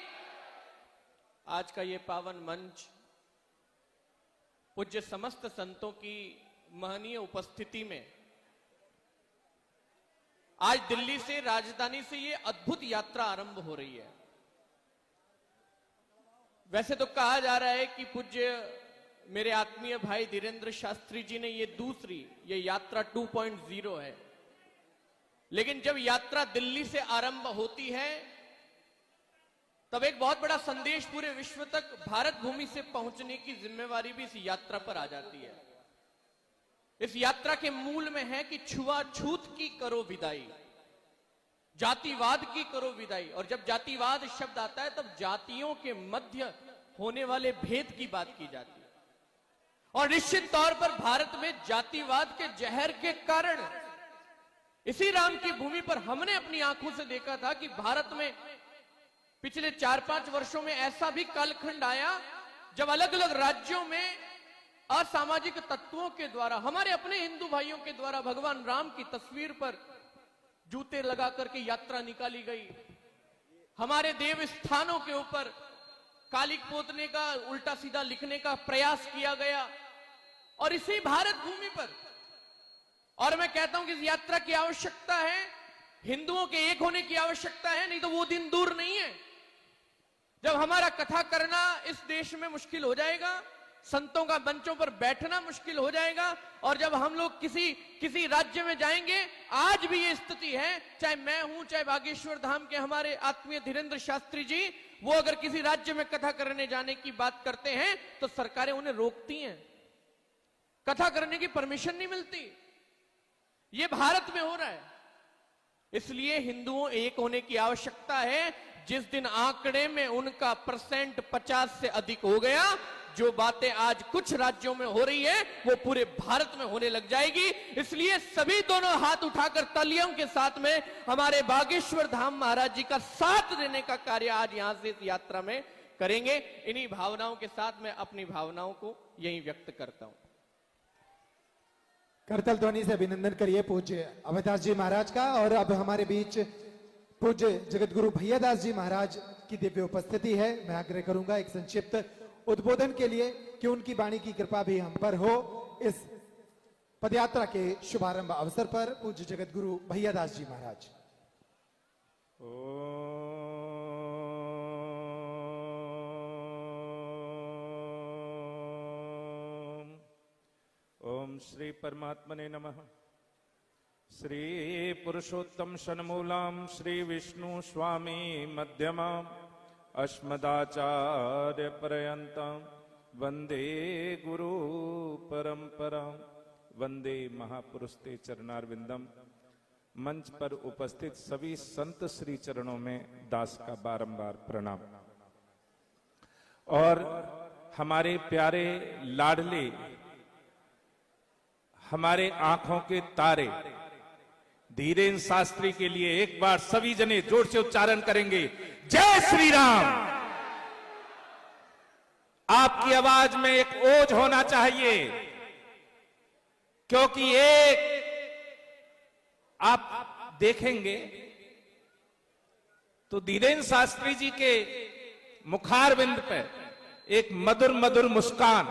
Speaker 7: आज का ये पावन मंच पूज्य समस्त संतों की महनीय उपस्थिति में आज दिल्ली से, राजधानी से ये अद्भुत यात्रा आरंभ हो रही है। वैसे तो कहा जा रहा है कि पूज्य मेरे आत्मीय भाई धीरेन्द्र शास्त्री जी ने ये यात्रा 2.0 है, लेकिन जब यात्रा दिल्ली से आरंभ होती है तब एक बहुत बड़ा संदेश पूरे विश्व तक भारत भूमि से पहुंचने की जिम्मेवारी भी इस यात्रा पर आ जाती है। इस यात्रा के मूल में है कि छुआछूत की करो विदाई, जातिवाद की करो विदाई। और जब जातिवाद शब्द आता है तब जातियों के मध्य होने वाले भेद की बात की जाती है। और निश्चित तौर पर भारत में जातिवाद के जहर के कारण इसी राम की भूमि पर हमने अपनी आंखों से देखा था कि भारत में पिछले 4-5 वर्षों में ऐसा भी कालखंड आया जब अलग अलग राज्यों में असामाजिक तत्वों के द्वारा, हमारे अपने हिंदू भाइयों के द्वारा भगवान राम की तस्वीर पर जूते लगा करके यात्रा निकाली गई। हमारे देव स्थानों के ऊपर कालिक पोतने का, उल्टा सीधा लिखने का प्रयास किया गया। और इसी भारत भूमि पर, और मैं कहता हूं कि इस यात्रा की आवश्यकता है हिंदुओं के एक होने की आवश्यकता है, नहीं तो वो दिन दूर नहीं है जब हमारा कथा करना इस देश में मुश्किल हो जाएगा, संतों का मंचों पर बैठना मुश्किल हो जाएगा। और जब हम लोग किसी राज्य में जाएंगे, आज भी ये स्थिति है, चाहे मैं हूं, चाहे बागेश्वर धाम के हमारे आत्मीय धीरेन्द्र शास्त्री जी, वो अगर किसी राज्य में कथा करने जाने की बात करते हैं तो सरकारें उन्हें रोकती हैं, कथा करने की परमिशन नहीं मिलती। ये भारत में हो रहा है। इसलिए हिंदुओं एक होने की आवश्यकता है। जिस दिन आंकड़े में उनका परसेंट 50 से अधिक हो गया, जो बातें आज कुछ राज्यों में हो रही है वो पूरे भारत में होने लग जाएगी। इसलिए सभी दोनों हाथ उठाकर तालियों के साथ में हमारे बागेश्वर धाम महाराज जी का साथ देने का कार्य आज यहां से इस यात्रा में करेंगे। इन्हीं भावनाओं के साथ मैं अपनी भावनाओं को यहीं व्यक्त करता हूं।
Speaker 2: करतल ध्वनि से अभिनंदन करिए पूज्य अभयदास जी महाराज का। और अब हमारे बीच पूज्य जगतगुरु भैयादास जी महाराज की दिव्य उपस्थिति है। मैं आग्रह करूंगा एक संक्षिप्त उद्बोधन के लिए कि उनकी वाणी की कृपा भी हम पर हो। इस पदयात्रा के शुभारंभ अवसर पर पूज्य जगतगुरु भैयादास जी महाराज।
Speaker 8: ओम श्री परमात्मने नमः। श्री पुरुषोत्तम षण्मूलां श्री विष्णु स्वामी मध्यमाम् अस्मदाचार्य पर्यन्तां वंदे गुरु परंपरां। वंदे महापुरुष ते चरणारविंदम। मंच पर उपस्थित सभी संत श्री चरणों में दास का बारंबार प्रणाम। और हमारे प्यारे लाडले, हमारे आंखों के तारे धीरेन्द्र शास्त्री के लिए एक बार सभी जने जोर से उच्चारण करेंगे, जय श्री राम। आपकी आवाज में एक ओज होना चाहिए, क्योंकि एक आप देखेंगे तो धीरेन्द्र शास्त्री जी के मुखारविंद पर एक मधुर मधुर मुस्कान,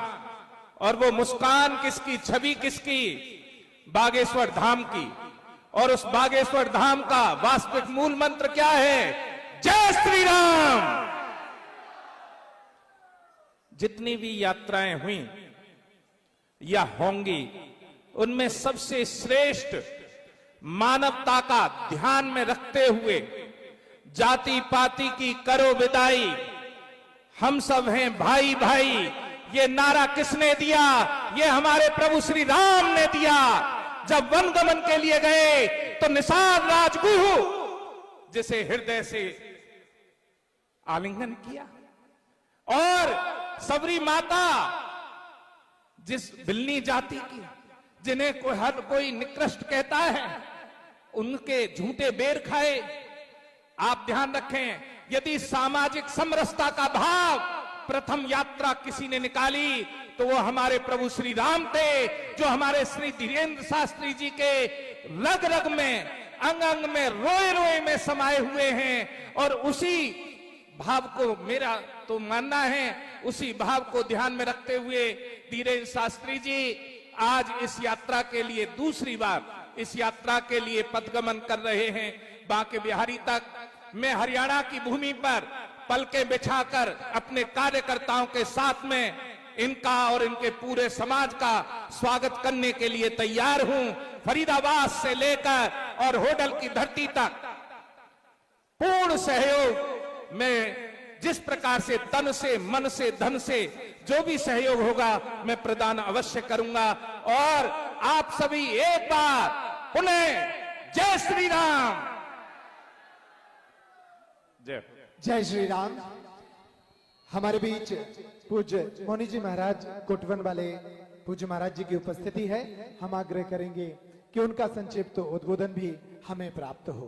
Speaker 8: और वो मुस्कान किसकी, छवि किसकी, बागेश्वर धाम की। और उस बागेश्वर धाम का वास्तविक मूल मंत्र क्या है, जय श्री राम। जितनी भी यात्राएं हुई या होंगी, उनमें सबसे श्रेष्ठ मानवता का ध्यान में रखते हुए जाति पाति की करो विदाई, हम सब हैं भाई भाई, ये नारा किसने दिया, ये हमारे प्रभु श्री राम ने दिया। जब वन गमन के लिए गए तो निषाद राजगुरु जिसे हृदय से आलिंगन किया, और सबरी माता जिस बिल्ली जाति की, जिन्हें हर कोई निकृष्ट कहता है, उनके झूठे बेर खाए। आप ध्यान रखें, यदि सामाजिक समरसता का भाव प्रथम यात्रा किसी ने निकाली तो वो हमारे प्रभु श्री राम थे, जो हमारे श्री धीरेन्द्र शास्त्री जी के रग रग में, अंग अंग में, रोए रोए में समाये हुए हैं। और उसी भाव को, मेरा तो मानना है, उसी भाव को ध्यान में रखते हुए धीरेन्द्र शास्त्री जी आज इस यात्रा के लिए दूसरी बार इस यात्रा के लिए पथगमन कर रहे हैं बांके बिहारी तक। मैं हरियाणा की भूमि पर पलके बिछाकर अपने कार्यकर्ताओं के साथ में इनका और इनके पूरे समाज का स्वागत करने के लिए तैयार हूं। फरीदाबाद से लेकर और होडल की धरती तक पूर्ण सहयोग में, जिस प्रकार से तन से, मन से, धन से जो भी सहयोग होगा मैं प्रदान अवश्य करूंगा। और आप सभी एक बार पुनः जय श्री राम। जय
Speaker 2: जय श्री राम। हमारे बीच पूज्य मोनी जी महाराज कोटवन वाले पूज्य महाराज जी की उपस्थिति है। हम आग्रह करेंगे कि उनका संक्षिप्त उद्बोधन भी हमें प्राप्त हो।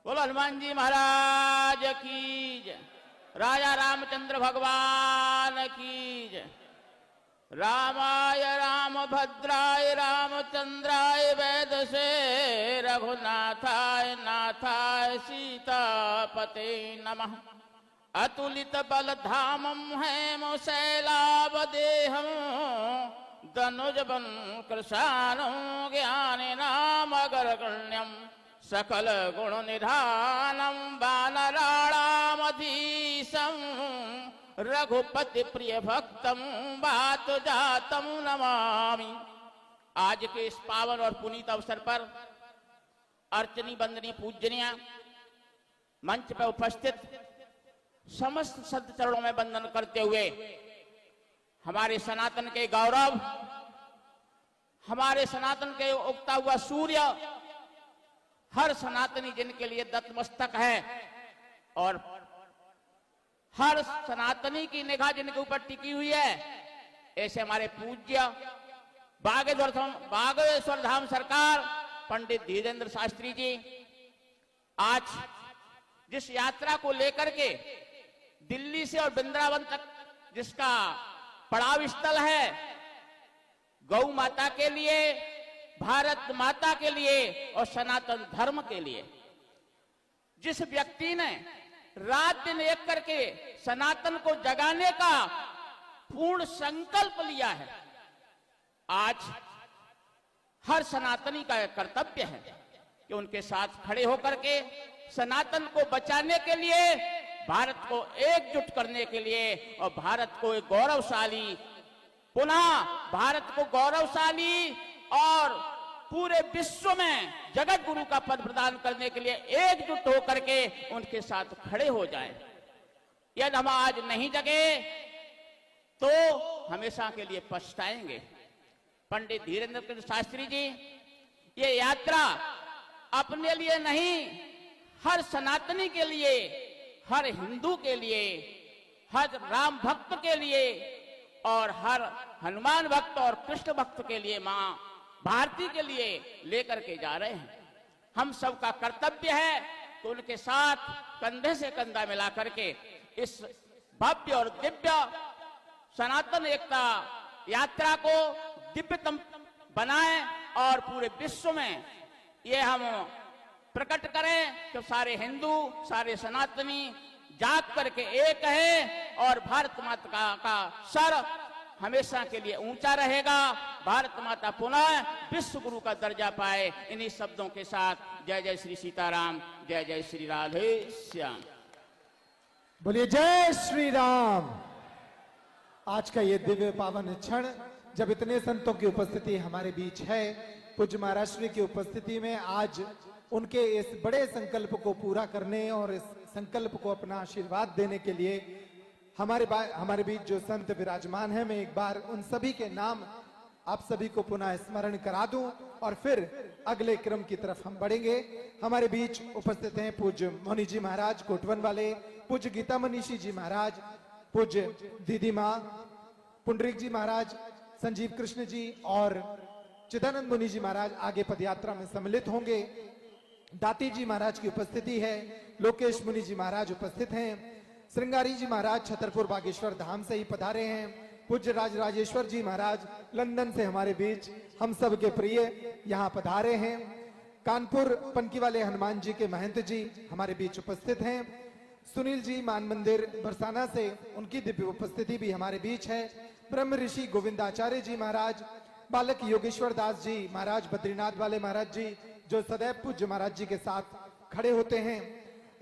Speaker 9: बोलो हनुमान जी महाराज की जय, राजा रामचंद्र भगवान की जय। रामाय रामभद्राय रामचंद्राय वेदसे रघुनाथाय नाथाय सीतापते नमः। अतुलित बल धामम हेम शैलावदेहम दनुज बन कृशानं ज्ञानी नाम अग्रगण्यम सकल गुण निधानम वानराणामधीशं रघुपति प्रिय भक्तम बात जातम नमामि। आज के इस पावन और पुनीत अवसर पर अर्चनी वंदनीय पूजनीय मंच पर उपस्थित समस्त सद चरणों में वंदन करते हुए हमारे सनातन के गौरव, हमारे सनातन के उगता हुआ सूर्य, हर सनातनी जिनके लिए दत्तमस्तक है और हर सनातनी की निगाह जिनके ऊपर टिकी हुई है, ऐसे हमारे पूज्य बागेश्वर धाम सरकार पंडित धीरेन्द्र शास्त्री जी आज जिस यात्रा को लेकर के दिल्ली से और वृंदावन तक जिसका पड़ाव स्थल है, गौ माता के लिए, भारत माता के लिए और सनातन धर्म के लिए, जिस व्यक्ति ने रात दिन एक करके सनातन को जगाने का पूर्ण संकल्प लिया है, आज हर सनातनी का कर्तव्य है कि उनके साथ खड़े होकर के सनातन को बचाने के लिए, भारत को एकजुट करने के लिए और भारत को एक गौरवशाली, पुनः भारत को गौरवशाली और पूरे विश्व में जगत गुरु का पद प्रदान करने के लिए एकजुट होकर के उनके साथ खड़े हो जाएं। यदि हम आज नहीं जगे तो हमेशा के लिए पछताएंगे। पंडित धीरेन्द्र शास्त्री जी ये यात्रा अपने लिए नहीं, हर सनातनी के लिए, हर हिंदू के लिए, हर राम भक्त के लिए और हर हनुमान भक्त और कृष्ण भक्त के लिए, मां भारती के लिए लेकर के जा रहे हैं। हम सबका कर्तव्य है कि उनके साथ कंधे से कंधा मिला करके इस भव्य और दिव्य सनातन एकता यात्रा को दिव्यतम बनाएं और पूरे विश्व में ये हम प्रकट करें कि सारे हिंदू, सारे सनातनी जाग करके एक है और भारत माता का सर हमेशा के लिए ऊंचा रहेगा। भारत माता पुनः विश्व गुरु का दर्जा पाए। इन्हीं शब्दों के साथ जय जय श्री सीताराम, जय जय श्री राधे श्याम।
Speaker 2: बोलिए जय श्री राम। आज का ये दिव्य पावन क्षण जब इतने संतों की उपस्थिति हमारे बीच है, पूज्य महाराज श्री की उपस्थिति में आज उनके इस बड़े संकल्प को पूरा करने और इस संकल्प को अपना आशीर्वाद देने के लिए हमारे बीच जो संत विराजमान हैं, मैं एक बार उन सभी के नाम आप सभी को पुनः स्मरण करा दूं और फिर अगले क्रम की तरफ हम बढ़ेंगे। हमारे बीच उपस्थित हैं पूज्य मोनी जी महाराज कोटवन वाले, पूज्य गीता मनीषी जी महाराज, पूज्य दीदी माँ पुंडरीक जी महाराज, संजीव कृष्ण जी और चिदानंद मुनि जी महाराज आगे पदयात्रा में सम्मिलित होंगे। दाती जी महाराज की उपस्थिति है, लोकेश मुनि जी महाराज उपस्थित हैं, श्रृंगारी जी महाराज छतरपुर बागेश्वर धाम से ही पधारे हैं, पूज्य राजेश्वर जी महाराज लंदन से हमारे बीच हम सब के प्रिय यहाँ पधारे हैं, कानपुर पनकी वाले हनुमान जी के महंत जी हमारे बीच उपस्थित हैं, सुनील जी मान मंदिर बरसाना से उनकी दिव्य उपस्थिति भी हमारे बीच है, ब्रह्म ऋषि गोविंदाचार्य जी महाराज, बालक योगेश्वर दास जी महाराज बद्रीनाथ वाले महाराज जी जो सदैव पूज्य महाराज जी के साथ खड़े होते हैं,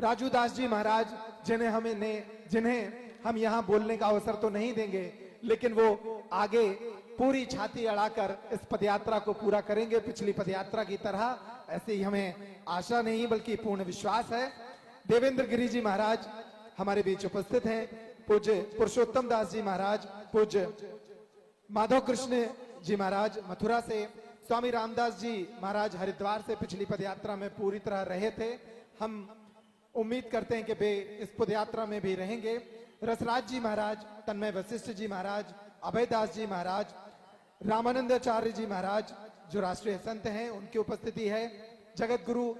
Speaker 2: राजू दास जी महाराज जिन्हें हम यहाँ बोलने का अवसर तो नहीं देंगे, लेकिन वो आगे पूरी छाती अड़ाकर इस पदयात्रा को पूरा करेंगे पिछली पदयात्रा की तरह। ऐसे ही हमें आशा नहीं बल्कि पूर्ण विश्वास है। देवेंद्र गिरी जी महाराज हमारे बीच उपस्थित हैं, पूज्य पुरुषोत्तम दास जी महाराज, पूज्य माधव कृष्ण जी महाराज मथुरा से, स्वामी रामदास जी महाराज हरिद्वार से पिछली पदयात्रा में पूरी तरह रहे थे। हम उम्मीद करते हैं कि वे इस पदयात्रा में भी रहेंगे। रसराज जी महाराज, तन्मय वशिष्ठ जी महाराज, अभयदास जी महाराज, रामानंदाचार्य जी महाराज जो राष्ट्रीय संत हैं उनकी उपस्थिति है, जगत गुरु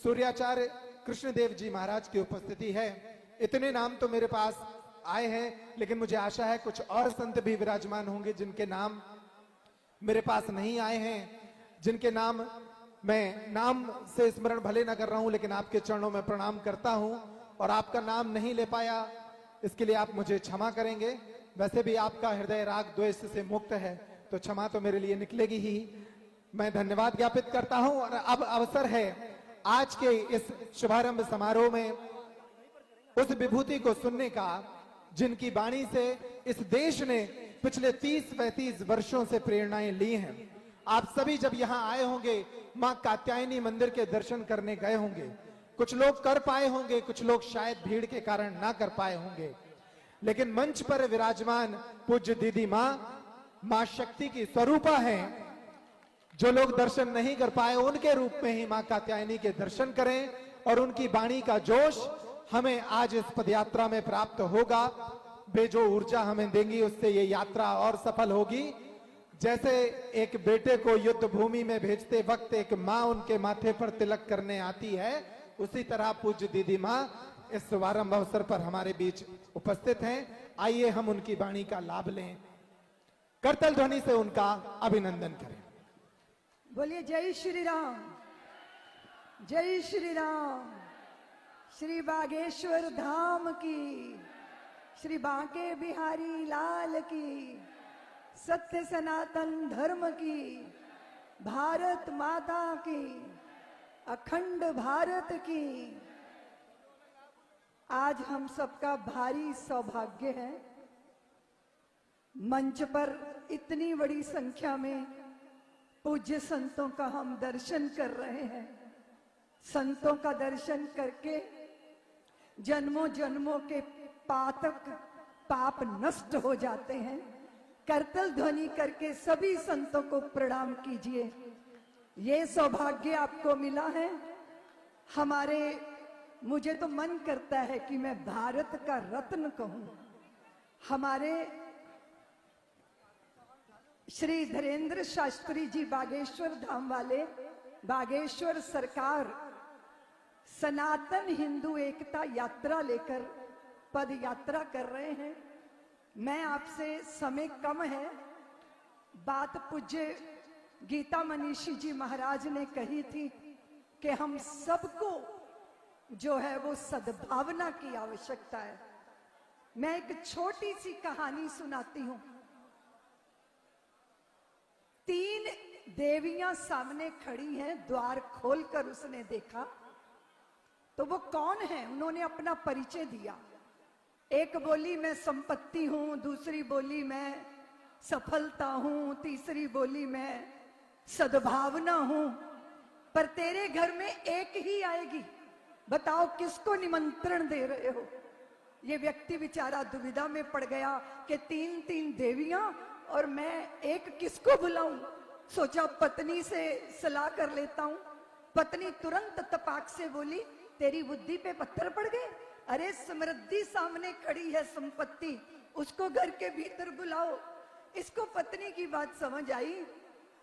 Speaker 2: सूर्याचार्य कृष्णदेव जी महाराज की उपस्थिति है। इतने नाम तो मेरे पास आए हैं, लेकिन मुझे आशा है कुछ और संत भी विराजमान होंगे जिनके नाम मेरे पास नहीं आए हैं, जिनके नाम मैं नाम से स्मरण भले न कर रहा हूं, लेकिन आपके चरणों में प्रणाम करता हूं और आपका नाम नहीं ले पाया इसके लिए आप मुझे क्षमा करेंगे। वैसे भी आपका हृदय राग द्वेष से मुक्त है, तो क्षमा तो मेरे लिए निकलेगी ही। मैं धन्यवाद ज्ञापित करता हूं और अब अवसर है आज के इस शुभारंभ समारोह में उस विभूति को सुनने का जिनकी वाणी से इस देश ने पिछले 30-35 वर्षों से प्रेरणाएं ली हैं। आप सभी जब यहाँ आए होंगे, मां कात्यायनी मंदिर के दर्शन करने गए होंगे। कुछ लोग कर पाए होंगे, कुछ लोग शायद भीड़ के कारण ना कर पाए होंगे, लेकिन मंच पर विराजमान पूज्य दीदी मां शक्ति की स्वरूपा है। जो लोग दर्शन नहीं कर पाए उनके रूप में ही मां कात्यायनी के दर्शन करें और उनकी वाणी का जोश हमें आज इस पदयात्रा में प्राप्त होगा। वे जो ऊर्जा हमें देंगी उससे ये यात्रा और सफल होगी। जैसे एक बेटे को युद्ध भूमि में भेजते वक्त एक माँ उनके माथे पर तिलक करने आती है, उसी तरह पूज्य दीदी माँ इस शुभारंभ अवसर पर हमारे बीच उपस्थित हैं। आइए हम उनकी वाणी का लाभ लें, करतल ध्वनि से उनका अभिनंदन करें।
Speaker 10: बोलिए जय श्री राम, जय श्री राम। श्री बागेश्वर धाम की, श्री बांके बिहारी लाल की, सत्य सनातन धर्म की, भारत माता की, अखंड भारत की। आज हम सबका भारी सौभाग्य है, मंच पर इतनी बड़ी संख्या में पूज्य संतों का हम दर्शन कर रहे हैं। संतों का दर्शन करके जन्मों जन्मों के पाप नष्ट हो जाते हैं। करतल ध्वनि करके सभी संतों को प्रणाम कीजिए। ये सौभाग्य आपको मिला है। मुझे तो मन करता है कि मैं भारत का रत्न कहूं। हमारे श्री धीरेन्द्र शास्त्री जी बागेश्वर धाम वाले, बागेश्वर सरकार सनातन हिंदू एकता यात्रा लेकर पद यात्रा कर रहे हैं। मैं आपसे, समय कम है, बात पूज्य गीता मनीषी जी महाराज ने कही थी कि हम सबको जो है वो सद्भावना की आवश्यकता है। मैं एक छोटी सी कहानी सुनाती हूं। 3 देवियां सामने खड़ी हैं, द्वार खोलकर उसने देखा तो वो कौन है, उन्होंने अपना परिचय दिया। एक बोली मैं संपत्ति हूं, दूसरी बोली मैं सफलता हूं, तीसरी बोली मैं सद्भावना हूं, पर तेरे घर में एक ही आएगी, बताओ किसको निमंत्रण दे रहे हो। ये व्यक्ति बेचारा दुविधा में पड़ गया कि 3 देवियां और मैं एक किसको बुलाऊं। सोचा पत्नी से सलाह कर लेता हूं। पत्नी तुरंत तपाक से बोली, तेरी बुद्धि पे पत्थर पड़ गए? अरे समृद्धि सामने खड़ी है, संपत्ति, उसको घर के भीतर बुलाओ। इसको पत्नी की बात समझ आई,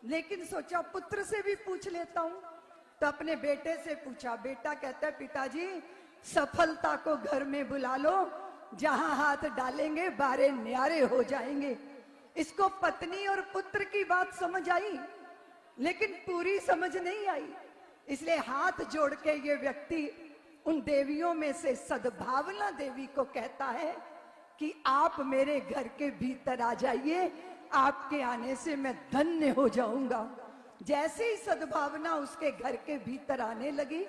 Speaker 10: लेकिन सोचा पुत्र से भी पूछ लेता हूं। तो अपने बेटे से पूछा। बेटा कहता है, पिताजी सफलता को घर में बुला लो, जहां हाथ डालेंगे बारे न्यारे हो जाएंगे। इसको पत्नी और पुत्र की बात समझ आई, लेकिन पूरी समझ नहीं आई। इसलिए हाथ जोड़ के ये व्यक्ति उन देवियों में से सद्भावना देवी को कहता है कि आप मेरे घर के भीतर आ जाइए, आपके आने से मैं धन्य हो जाऊंगा। जैसे ही सद्भावना उसके घर के भीतर आने लगी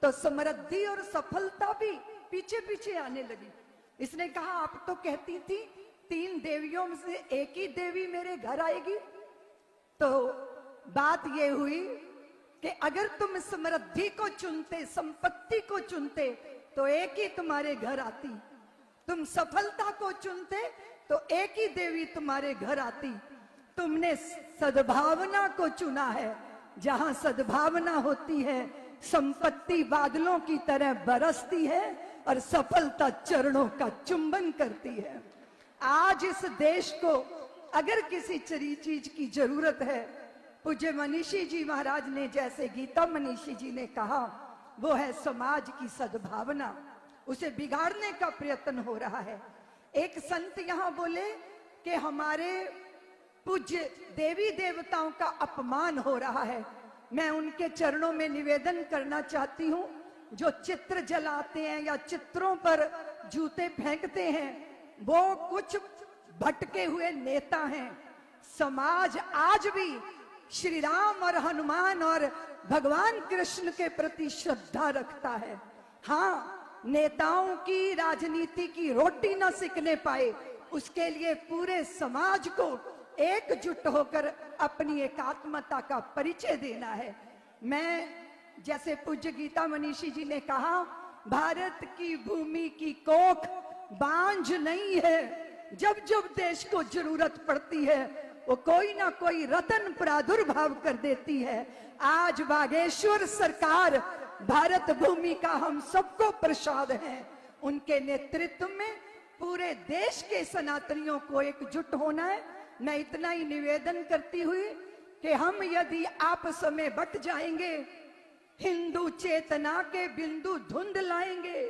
Speaker 10: तो समृद्धि और सफलता भी पीछे पीछे आने लगी। इसने कहा, आप तो कहती थी 3 देवियों में से एक ही देवी मेरे घर आएगी। तो बात ये हुई कि अगर तुम समृद्धि को चुनते, संपत्ति को चुनते तो एक ही तुम्हारे घर आती, तुम सफलता को चुनते तो एक ही देवी तुम्हारे घर आती। तुमने सद्भावना को चुना है, जहां सद्भावना होती है संपत्ति बादलों की तरह बरसती है और सफलता चरणों का चुंबन करती है। आज इस देश को अगर किसी चीज की जरूरत है, पूज्य मनीषी जी महाराज ने जैसे गीता मनीषी जी ने कहा, वो है समाज की सद्भावना। उसे बिगाड़ने का प्रयत्न हो रहा है। एक संत यहां बोले कि हमारे पूज्य देवी देवताओं का अपमान हो रहा है। मैं उनके चरणों में निवेदन करना चाहती हूं, जो चित्र जलाते हैं या चित्रों पर जूते फेंकते हैं, वो कुछ भटके हुए नेता हैं। समाज आज भी श्री राम और हनुमान और भगवान कृष्ण के प्रति श्रद्धा रखता है। हाँ, नेताओं की राजनीति की रोटी न सिकने पाए, उसके लिए पूरे समाज को एकजुट होकर अपनी एकात्मता का परिचय देना है। मैं, जैसे पूज्य गीता मनीषी जी ने कहा, भारत की भूमि की कोख बांझ नहीं है। जब जब देश को जरूरत पड़ती है वो कोई ना कोई रतन प्रादुर्भाव कर देती है। आज बागेश्वर सरकार भारत भूमि का हम सबको प्रसाद है। उनके नेतृत्व में पूरे देश के सनातनियों को एकजुट होना है। मैं इतना ही निवेदन करती हुई कि हम यदि आपस में बट जाएंगे, हिंदू चेतना के बिंदु धुंध लाएंगे,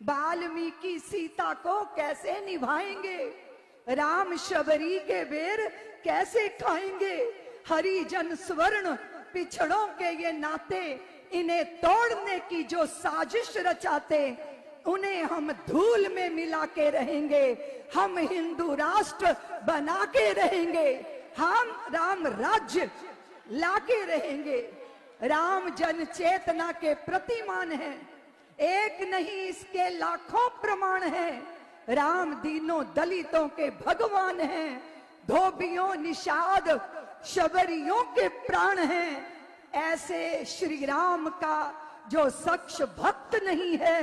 Speaker 10: वाल्मीकि सीता को कैसे निभाएंगे, राम शबरी के बेर कैसे खाएंगे, हरिजन स्वर्ण पिछड़ों के ये नाते, इन्हें तोड़ने की जो साजिश रचाते, उन्हें हम धूल में मिला के रहेंगे। हम हिंदू राष्ट्र बना के रहेंगे, हम राम राज्य लाके रहेंगे। राम जन चेतना के प्रतिमान है, एक नहीं इसके लाखों प्रमाण है। राम दीनों दलितों के भगवान हैं, धोबियों निषाद शबरियों के प्राण हैं। ऐसे श्री राम का जो सच्च भक्त नहीं है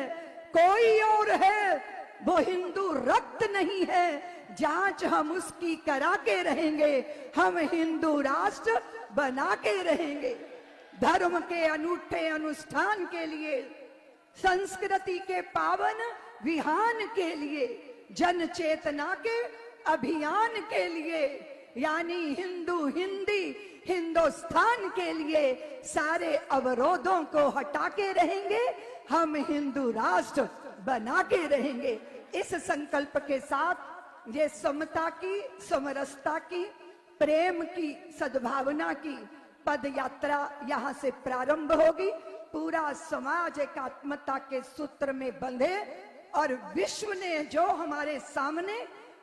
Speaker 10: कोई और है, वो हिंदू रक्त नहीं है। जांच हम उसकी करा के रहेंगे, हम हिंदू राष्ट्र बना के रहेंगे। धर्म के अनूठे अनुष्ठान के लिए, संस्कृति के पावन विहान के लिए, जन चेतना के अभियान के लिए, यानी हिंदू हिंदी हिंदुस्तान के लिए सारे अवरोधों को हटा के रहेंगे, हम हिंदू राष्ट्र बना के रहेंगे। इस संकल्प के साथ ये समता की, समरसता की, प्रेम की, सद्भावना की पद यात्रा यहाँ से प्रारंभ होगी। पूरा समाज एकात्मता के सूत्र में बंधे और विश्व ने जो हमारे सामने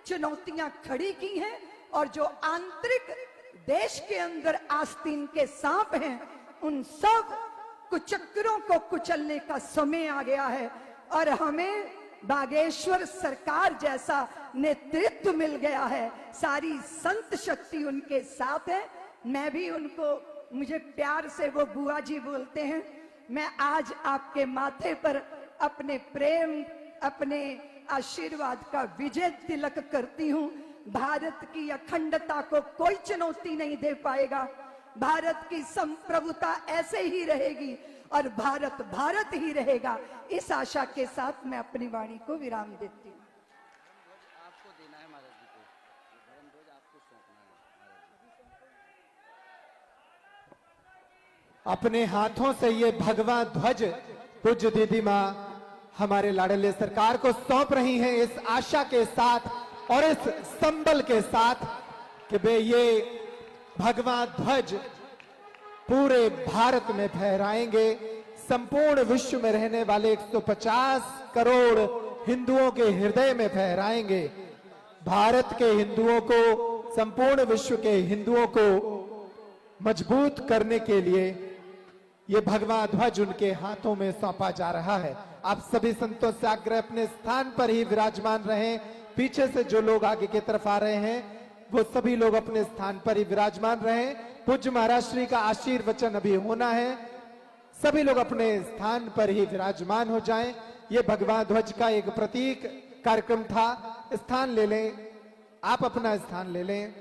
Speaker 10: चुनौतियां खड़ी की हैं और जो आंतरिक देश के अंदर आस्तीन के सांप हैं, उन सब कुचक्करों को कुचलने का समय आ गया है। और हमें बागेश्वर सरकार जैसा नेतृत्व मिल गया है, सारी संत शक्ति उनके साथ है। मैं भी उनको, मुझे प्यार से वो बुआ जी बोलते हैं। मैं आज आपके माथे पर अपने प्रेम, अपने आशीर्वाद का विजय तिलक करती हूँ। भारत की अखंडता को कोई चुनौती नहीं दे पाएगा। भारत की संप्रभुता ऐसे ही रहेगी और भारत भारत ही रहेगा। इस आशा के साथ मैं अपनी वाणी को विराम देती हूँ।
Speaker 11: आपको देना है महाराज जी को, धर्म ध्वज आपको सौंपना है।
Speaker 2: अपने हाथों से ये भगवा ध्वज पूज्य दीदी माँ हमारे लाडले सरकार को सौंप रही हैं, इस आशा के साथ और इस संबल के साथ कि वे ये भगवा ध्वज पूरे भारत में फहराएंगे। संपूर्ण विश्व में रहने वाले 150 करोड़ हिंदुओं के हृदय में फहराएंगे। भारत के हिंदुओं को, संपूर्ण विश्व के हिंदुओं को मजबूत करने के लिए ये भगवा ध्वज उनके हाथों में सौंपा जा रहा है। आप सभी संतों से आग्रह, अपने स्थान पर ही विराजमान रहें। पीछे से जो लोग आगे की तरफ आ रहे हैं वो सभी लोग अपने स्थान पर ही विराजमान रहें। पूज्य महाराज श्री का आशीर्वचन अभी होना है, सभी लोग अपने स्थान पर ही विराजमान हो जाएं। ये भगवा ध्वज का एक प्रतीक कार्यक्रम था। स्थान ले लें, आप अपना स्थान ले लें।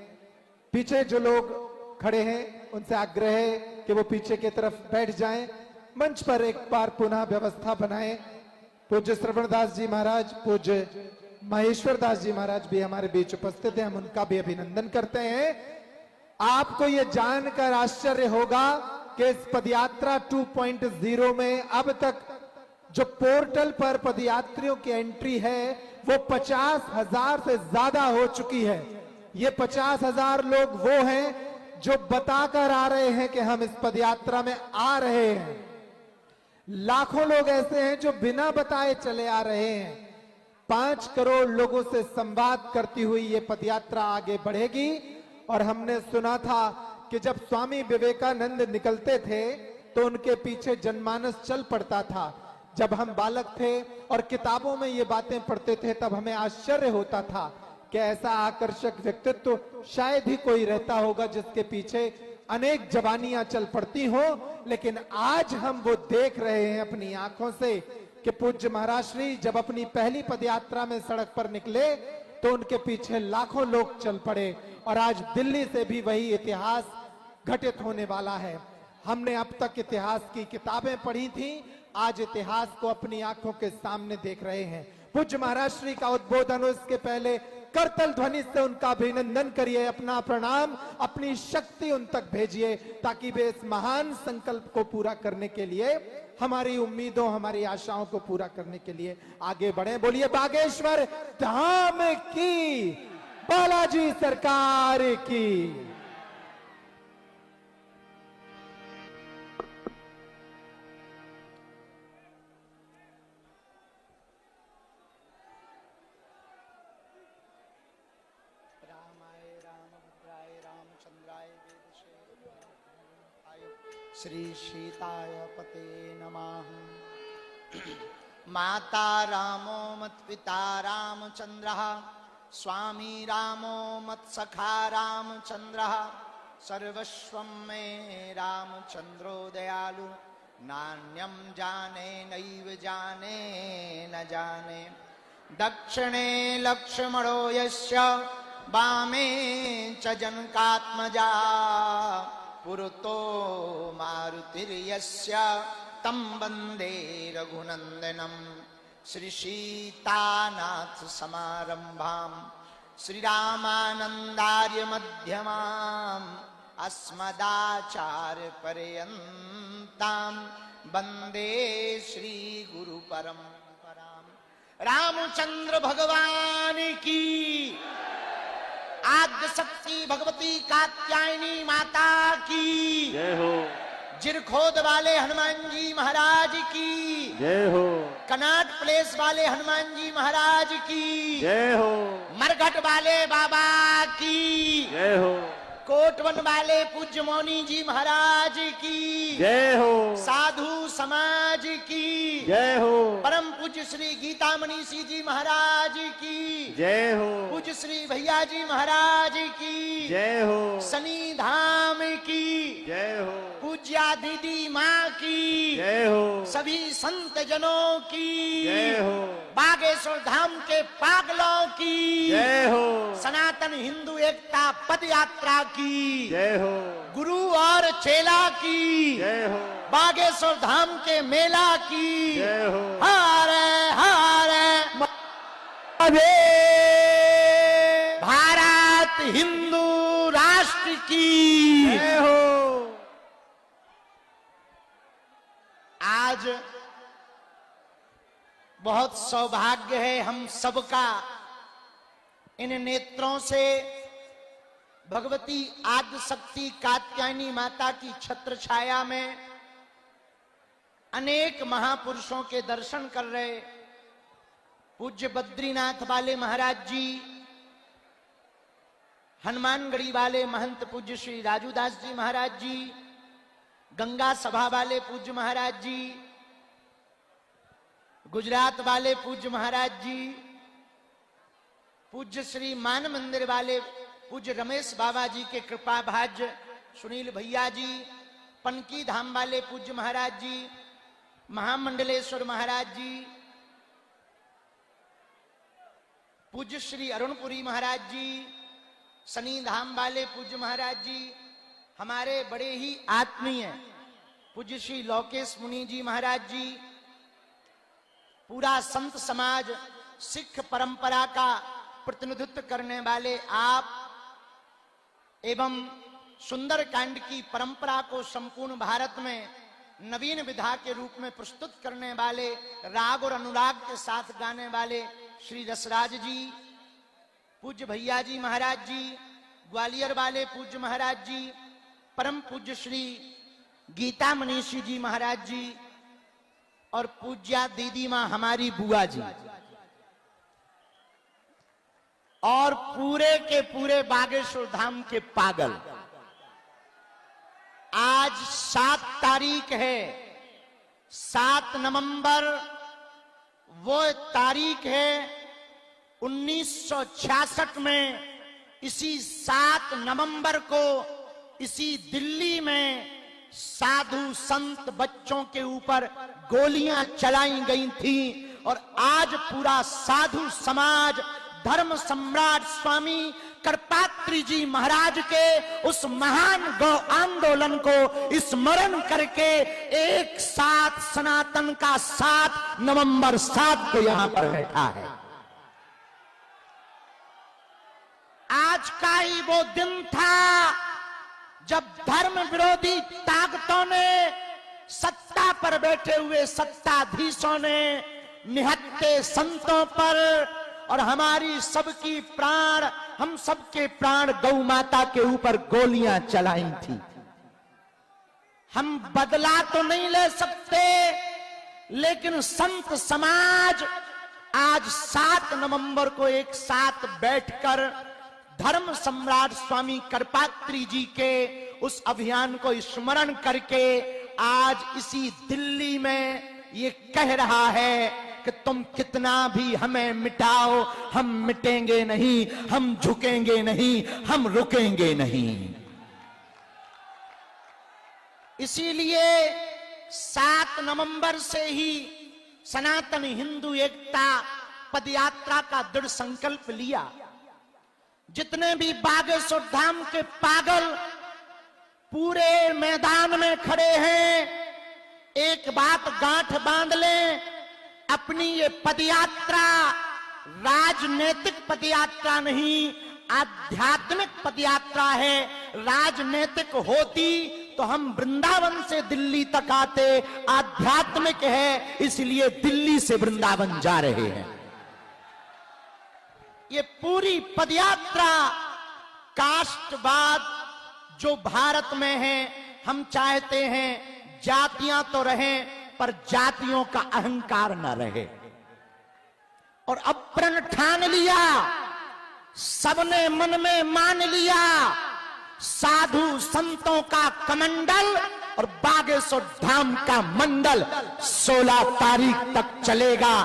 Speaker 2: पीछे जो लोग खड़े हैं उनसे आग्रह है कि वो पीछे की तरफ बैठ जाएं। मंच पर एक बार पुनः व्यवस्था बनाएं। पूज्य श्रवणदास जी महाराज, पूज्य महेश्वर दास जी महाराज भी हमारे बीच उपस्थित हैं, हम उनका भी अभिनंदन करते हैं। आपको ये जानकर आश्चर्य होगा कि इस पदयात्रा 2.0 में अब तक जो पोर्टल पर पदयात्रियों की एंट्री है वो 50,000 से ज्यादा हो चुकी है। ये 50,000 लोग वो हैं जो बताकर आ रहे हैं कि हम इस पदयात्रा में आ रहे हैं। लाखों लोग ऐसे हैं जो बिना बताए चले आ रहे हैं। 5 करोड़ लोगों से संवाद करती हुई ये पदयात्रा आगे बढ़ेगी और हमने सुना था कि जब स्वामी विवेकानंद निकलते थे तो उनके पीछे जनमानस चल पड़ता था। जब हम बालक थे और किताबों में ये बातें पढ़ते थे तब हमें आश्चर्य होता था कि ऐसा आकर्षक व्यक्तित्व शायद ही कोई रहता होगा जिसके पीछे अनेक जवानियां चल पड़ती हो। लेकिन आज हम वो देख रहे हैं अपनी आंखों से कि पूज्य महाराज श्री जब अपनी पहली पदयात्रा में सड़क पर निकले तो उनके पीछे लाखों लोग चल पड़े और आज दिल्ली से भी वही इतिहास घटित होने वाला है। हमने अब तक इतिहास की किताबें पढ़ी थी, आज इतिहास को अपनी आंखों के सामने देख रहे हैं। पूज्य महाराज श्री का उद्बोधन हो, इसके पहले करतल ध्वनि से उनका अभिनंदन करिए, अपना प्रणाम, अपनी शक्ति उन तक भेजिए ताकि वे इस महान संकल्प को पूरा करने के लिए, हमारी उम्मीदों हमारी आशाओं को पूरा करने के लिए आगे बढ़े। बोलिए बागेश्वर धाम की, बालाजी सरकार की।
Speaker 12: श्री सीताय पते नमः। माता रामो मत् पिता रामचंद्रः, स्वामी रामो मत् सखा रामचंद्रः, सर्वस्वं मे रामचंद्रो दयालु, नान्यं जाने नैव जाने न जाने। दक्षिणे लक्ष्मणो यस्य, वामे च जनकात्मजा, पुरतो मारुतिर्यस्य, तं वन्दे रघुनन्दनं। श्री सीतानाथ समारंभां, श्रीरामानन्दार्य मध्यमाम्, अस्मदाचार्य पर्यन्तां वन्दे श्री गुरु परम्परां। रामचंद्र भगवान की, आद्य शक्ति भगवती कात्यायनी माता की
Speaker 6: जय हो।
Speaker 12: जिरखोद वाले हनुमान जी महाराज की
Speaker 6: जय हो।
Speaker 12: कनाट प्लेस वाले हनुमान जी महाराज की
Speaker 6: जय हो।
Speaker 12: मरघट वाले बाबा की
Speaker 6: जय हो।
Speaker 12: कोटवन वाले पूज्य मौनी जी महाराज की
Speaker 6: जय हो।
Speaker 12: साधु समाज की
Speaker 6: जय हो।
Speaker 12: परम पूज्य श्री गीता मनीषी जी महाराज की
Speaker 6: जय हो।
Speaker 12: पूज्य श्री भैया जी महाराज की
Speaker 6: जय हो।
Speaker 12: शनि धाम की
Speaker 6: जय हो।
Speaker 12: पूज्या दीदी माँ की
Speaker 6: जय हो।
Speaker 12: सभी संत जनों की
Speaker 6: जय हो।
Speaker 12: बागेश्वर धाम के पागलों की
Speaker 6: जय हो।
Speaker 12: सनातन हिंदू एकता पद यात्रा की
Speaker 6: जय हो।
Speaker 12: गुरु और चेला की
Speaker 6: जय हो।
Speaker 12: बागेश्वर धाम के मेला की
Speaker 6: जय हो।
Speaker 12: हारे हारे भारत हिंदू राष्ट्र की
Speaker 6: जय हो।
Speaker 12: आज बहुत सौभाग्य है हम सबका इन नेत्रों से भगवती आद्य शक्ति कात्यायनी माता की छत्र छाया में अनेक महापुरुषों के दर्शन कर रहे। पूज्य बद्रीनाथ वाले महाराज जी, हनुमानगढ़ी वाले महंत पूज्य श्री राजूदास जी महाराज जी, गंगा सभा वाले पूज्य महाराज जी, गुजरात वाले पूज्य महाराज जी, पूज्य श्री मान मंदिर वाले पूज्य रमेश बाबा जी के कृपा भाज्य सुनील भैया जी, पनकी धाम वाले पूज्य महाराज जी, महामंडलेश्वर महाराज जी, पूज्य श्री अरुणपुरी महाराज जी, शनि धाम वाले पूज्य महाराज जी, हमारे बड़े ही आत्मीय पूज्य श्री लोकेश मुनि जी महाराज जी, पूरा संत समाज सिख परंपरा का प्रतिनिधित्व करने वाले आप एवं सुंदर कांड की परंपरा को संपूर्ण भारत में नवीन विधा के रूप में प्रस्तुत करने वाले, राग और अनुराग के साथ गाने वाले श्री रसराज जी, पूज्य भैया जी महाराज जी, ग्वालियर वाले पूज्य महाराज जी, परम पूज्य श्री गीता मनीषी जी महाराज जी और पूज्या दीदी मां हमारी बुआ जी। और पूरे के पूरे बागेश्वर धाम के पागल। आज 7 तारीख है, 7 नवंबर वो तारीख है 1966 में। इसी 7 नवंबर को इसी दिल्ली में साधु संत बच्चों के ऊपर गोलियां चलाई गई थी और आज पूरा साधु समाज धर्म सम्राट स्वामी करपात्री जी महाराज के उस महान गौ आंदोलन को स्मरण करके एक साथ सनातन का 7 नवंबर 7 को यहां पर बैठा है। आज का ही वो दिन था जब धर्म विरोधी ताकतों ने, सत्ता पर बैठे हुए सत्ताधीशों ने निहत्थे संतों पर और हमारी सबकी प्राण, हम सबके प्राण गौ माता के ऊपर गोलियां चलाई थी। हम बदला तो नहीं ले सकते, लेकिन संत समाज आज 7 नवंबर को एक साथ बैठकर धर्म सम्राट स्वामी करपात्री जी के उस अभियान को स्मरण करके आज इसी दिल्ली में ये कह रहा है कि तुम कितना भी हमें मिटाओ, हम मिटेंगे नहीं, हम झुकेंगे नहीं, हम रुकेंगे नहीं। इसीलिए 7 नवंबर से ही सनातन हिंदू एकता पदयात्रा का दृढ़ संकल्प लिया। जितने भी बागेश्वर धाम के पागल पूरे मैदान में खड़े हैं, एक बात गांठ बांध लें, अपनी ये पदयात्रा राजनीतिक पदयात्रा नहीं, आध्यात्मिक पदयात्रा है। राजनीतिक होती तो हम वृंदावन से दिल्ली तक आते, आध्यात्मिक है इसलिए दिल्ली से वृंदावन जा रहे हैं। ये पूरी पदयात्रा कास्टवाद जो भारत में है, हम चाहते हैं जातियां तो रहें पर जातियों का अहंकार न रहे। और अब प्रण ठान लिया, सबने मन में मान लिया, साधु संतों का कमंडल और बागेश्वर धाम का मंडल 16 तारीख तक चलेगा।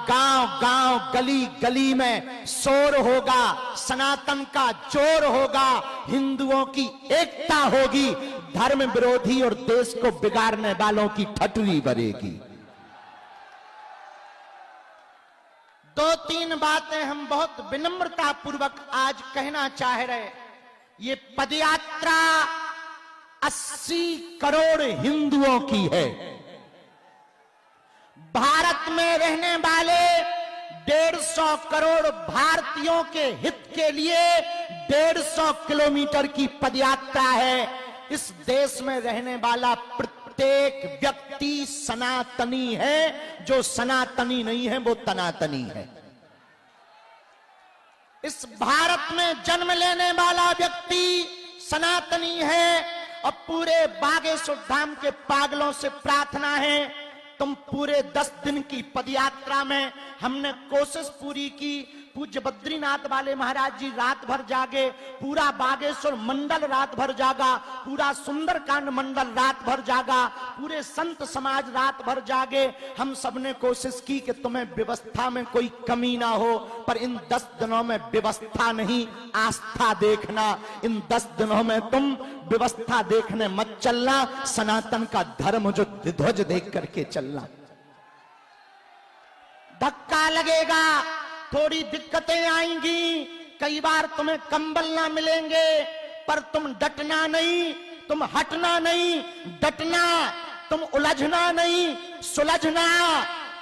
Speaker 12: गांव गांव गली गली में शोर होगा, सनातन का जोर होगा, हिंदुओं की एकता होगी, धर्म विरोधी और देश को बिगाड़ने वालों की ठटरी भरेगी। 2-3 बातें हम बहुत विनम्रता पूर्वक आज कहना चाह रहे। ये पदयात्रा 80 करोड़ हिंदुओं की है। भारत में रहने वाले 150 करोड़ भारतीयों के हित के लिए 150 किलोमीटर की पदयात्रा है। इस देश में रहने वाला प्रत्येक व्यक्ति सनातनी है, जो सनातनी नहीं है वो तनातनी है। इस भारत में जन्म लेने वाला व्यक्ति सनातनी है। और पूरे बागेश्वर धाम के पागलों से प्रार्थना है, तुम पूरे 10 दिन की पदयात्रा में हमने कोशिश पूरी की। पूज्य बद्रीनाथ वाले महाराज जी रात भर जागे, पूरा बागेश्वर मंडल रात भर जागा, पूरा सुंदरकांड मंडल रात भर जागा, पूरे संत समाज रात भर जागे। हम सबने कोशिश की कि तुम्हें व्यवस्था में कोई कमी ना हो, पर इन 10 दिनों में व्यवस्था नहीं, आस्था देखना। इन 10 दिनों में तुम व्यवस्था देखने मत चलना, सनातन का धर्म जो ध्वज देख करके चलना। धक्का लगेगा, थोड़ी दिक्कतें आएंगी, कई बार तुम्हें कंबल ना मिलेंगे, पर तुम डटना नहीं, तुम हटना नहीं, डटना, तुम उलझना नहीं, सुलझना,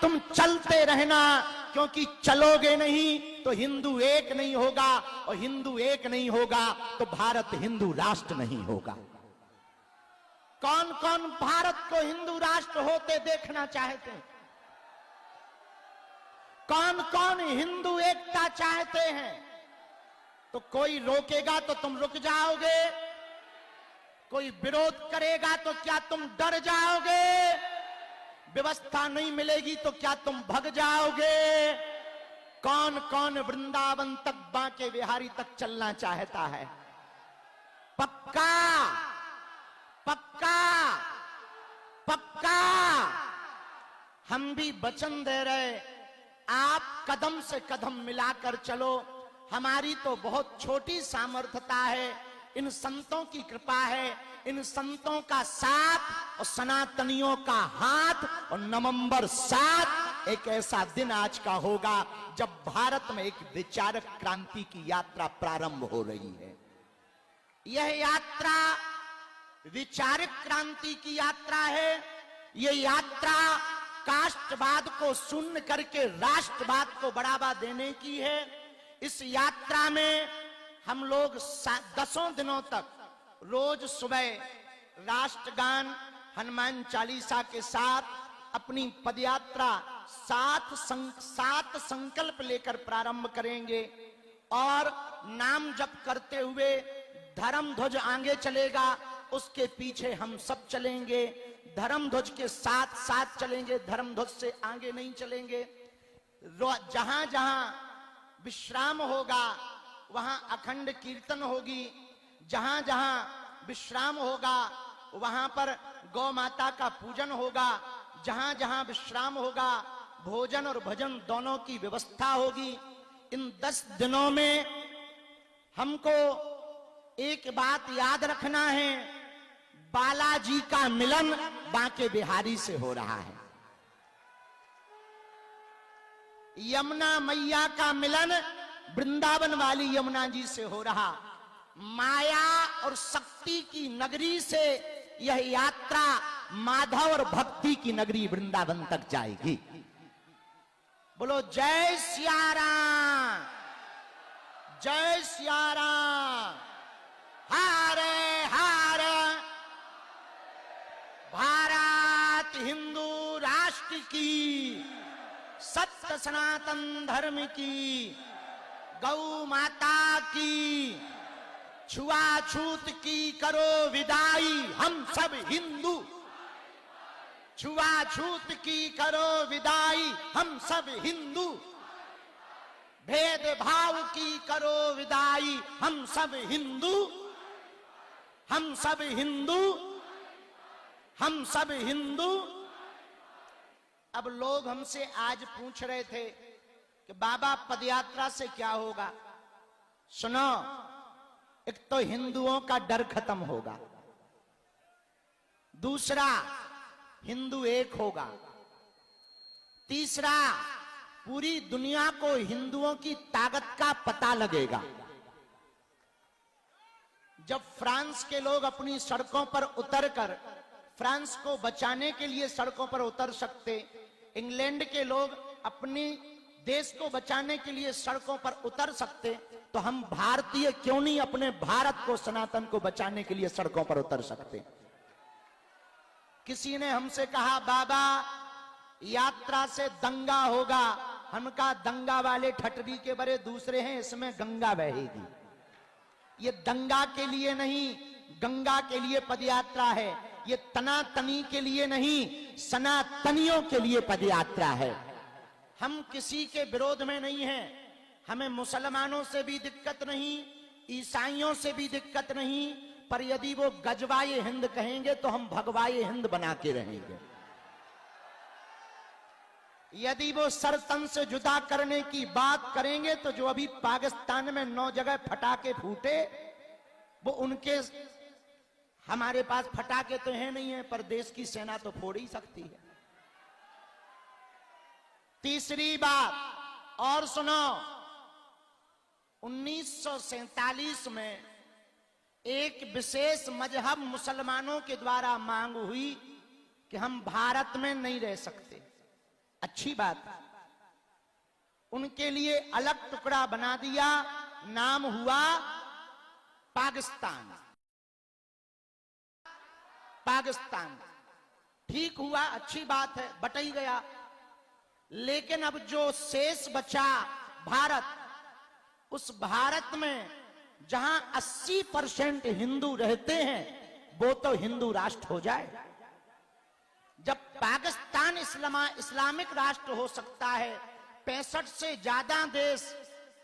Speaker 12: तुम चलते रहना। क्योंकि चलोगे नहीं तो हिंदू एक नहीं होगा, और हिंदू एक नहीं होगा तो भारत हिंदू राष्ट्र नहीं होगा। कौन कौन भारत को हिंदू राष्ट्र होते देखना चाहते हैं? कौन कौन हिंदू एकता चाहते हैं? तो कोई रोकेगा तो तुम रुक जाओगे, कोई विरोध करेगा तो क्या तुम डर जाओगे? व्यवस्था नहीं मिलेगी तो क्या तुम भग जाओगे? कौन कौन वृंदावन तक, बांके बिहारी तक चलना चाहता है? पक्का पक्का पक्का। हम भी वचन दे रहे, आप कदम से कदम मिलाकर चलो। हमारी तो बहुत छोटी सामर्थ्यता है, इन संतों की कृपा है, इन संतों का साथ और सनातनियों का हाथ। और नवंबर 7 एक ऐसा दिन आज का होगा जब भारत में एक विचारक क्रांति की यात्रा प्रारंभ हो रही है। यह यात्रा विचारक क्रांति की यात्रा है। यह यात्रा काष्ठवाद को शून्य करके राष्ट्रवाद को बढ़ावा देने की है। इस यात्रा में हम लोग 10 दिनों तक रोज सुबह राष्ट्रगान, हनुमान चालीसा के साथ अपनी पदयात्रा 7 संकल्प लेकर प्रारंभ करेंगे। और नाम जप करते हुए धर्म ध्वज आगे चलेगा, उसके पीछे हम सब चलेंगे। धर्म ध्वज के साथ साथ चलेंगे, धर्म ध्वज से आगे नहीं चलेंगे। जहां जहां विश्राम होगा वहां अखंड कीर्तन होगी। जहां जहां विश्राम होगा वहां पर गौ माता का पूजन होगा। जहां जहां विश्राम होगा भोजन और भजन दोनों की व्यवस्था होगी। इन 10 दिनों में हमको एक बात याद रखना है, बालाजी का मिलन बांके बिहारी से हो रहा है। यमुना मैया का मिलन वृंदावन वाली यमुना जी से हो रहा। माया और शक्ति की नगरी से यह यात्रा माधव और भक्ति की नगरी वृंदावन तक जाएगी। बोलो जय सिया राम, जय सिया राम। हरे हरे। भारत हिंदू राष्ट्र की, सत्य सनातन धर्म की, गौ माता की, छुआछूत की करो विदाई, हम सब हिंदू। छुआछूत की करो विदाई, हम सब हिंदू। भेदभाव की करो विदाई, हम सब हिंदू। हम सब हिंदू, हम सब हिंदू। अब लोग हमसे आज पूछ रहे थे कि बाबा पदयात्रा से क्या होगा। सुनो, एक तो हिंदुओं का डर खत्म होगा, दूसरा हिंदू एक होगा, तीसरा पूरी दुनिया को हिंदुओं की ताकत का पता लगेगा। जब फ्रांस के लोग अपनी सड़कों पर उतरकर फ्रांस को बचाने के लिए सड़कों पर उतर सकते, इंग्लैंड के लोग अपनी देश को बचाने के लिए सड़कों पर उतर सकते, तो हम भारतीय क्यों नहीं अपने भारत को, सनातन को बचाने के लिए सड़कों पर उतर सकते। किसी ने हमसे कहा बाबा यात्रा से दंगा होगा। हम कहा दंगा वाले ठटरी के बड़े दूसरे हैं, इसमें गंगा बहेगी। ये दंगा के लिए नहीं, गंगा के लिए पदयात्रा है। ये तनातनी के लिए नहीं, सनातनियों के लिए पदयात्रा है। हम किसी के विरोध में नहीं हैं। हमें मुसलमानों से भी दिक्कत नहीं, ईसाइयों से भी दिक्कत नहीं, पर यदि वो गजवाए हिंद कहेंगे तो हम भगवाए हिंद बना के रहेंगे। यदि वो सर तन से जुदा करने की बात करेंगे तो जो अभी पाकिस्तान में 9 जगह फटाके फूटे, वो उनके, हमारे पास फटाके तो है नहीं है, पर देश की सेना तो फोड़ ही सकती है। तीसरी बात और सुनो, 1947 में एक विशेष मजहब मुसलमानों के द्वारा मांग हुई कि हम भारत में नहीं रह सकते। अच्छी बात, उनके लिए अलग टुकड़ा बना दिया, नाम हुआ पाकिस्तान। पाकिस्तान ठीक हुआ, अच्छी बात है, बट ही गया। लेकिन अब जो शेष बचा भारत, उस भारत में जहां 80% हिंदू रहते हैं, वो तो हिंदू राष्ट्र हो जाए। जब पाकिस्तान इस्लामिक राष्ट्र हो सकता है, 65 से ज्यादा देश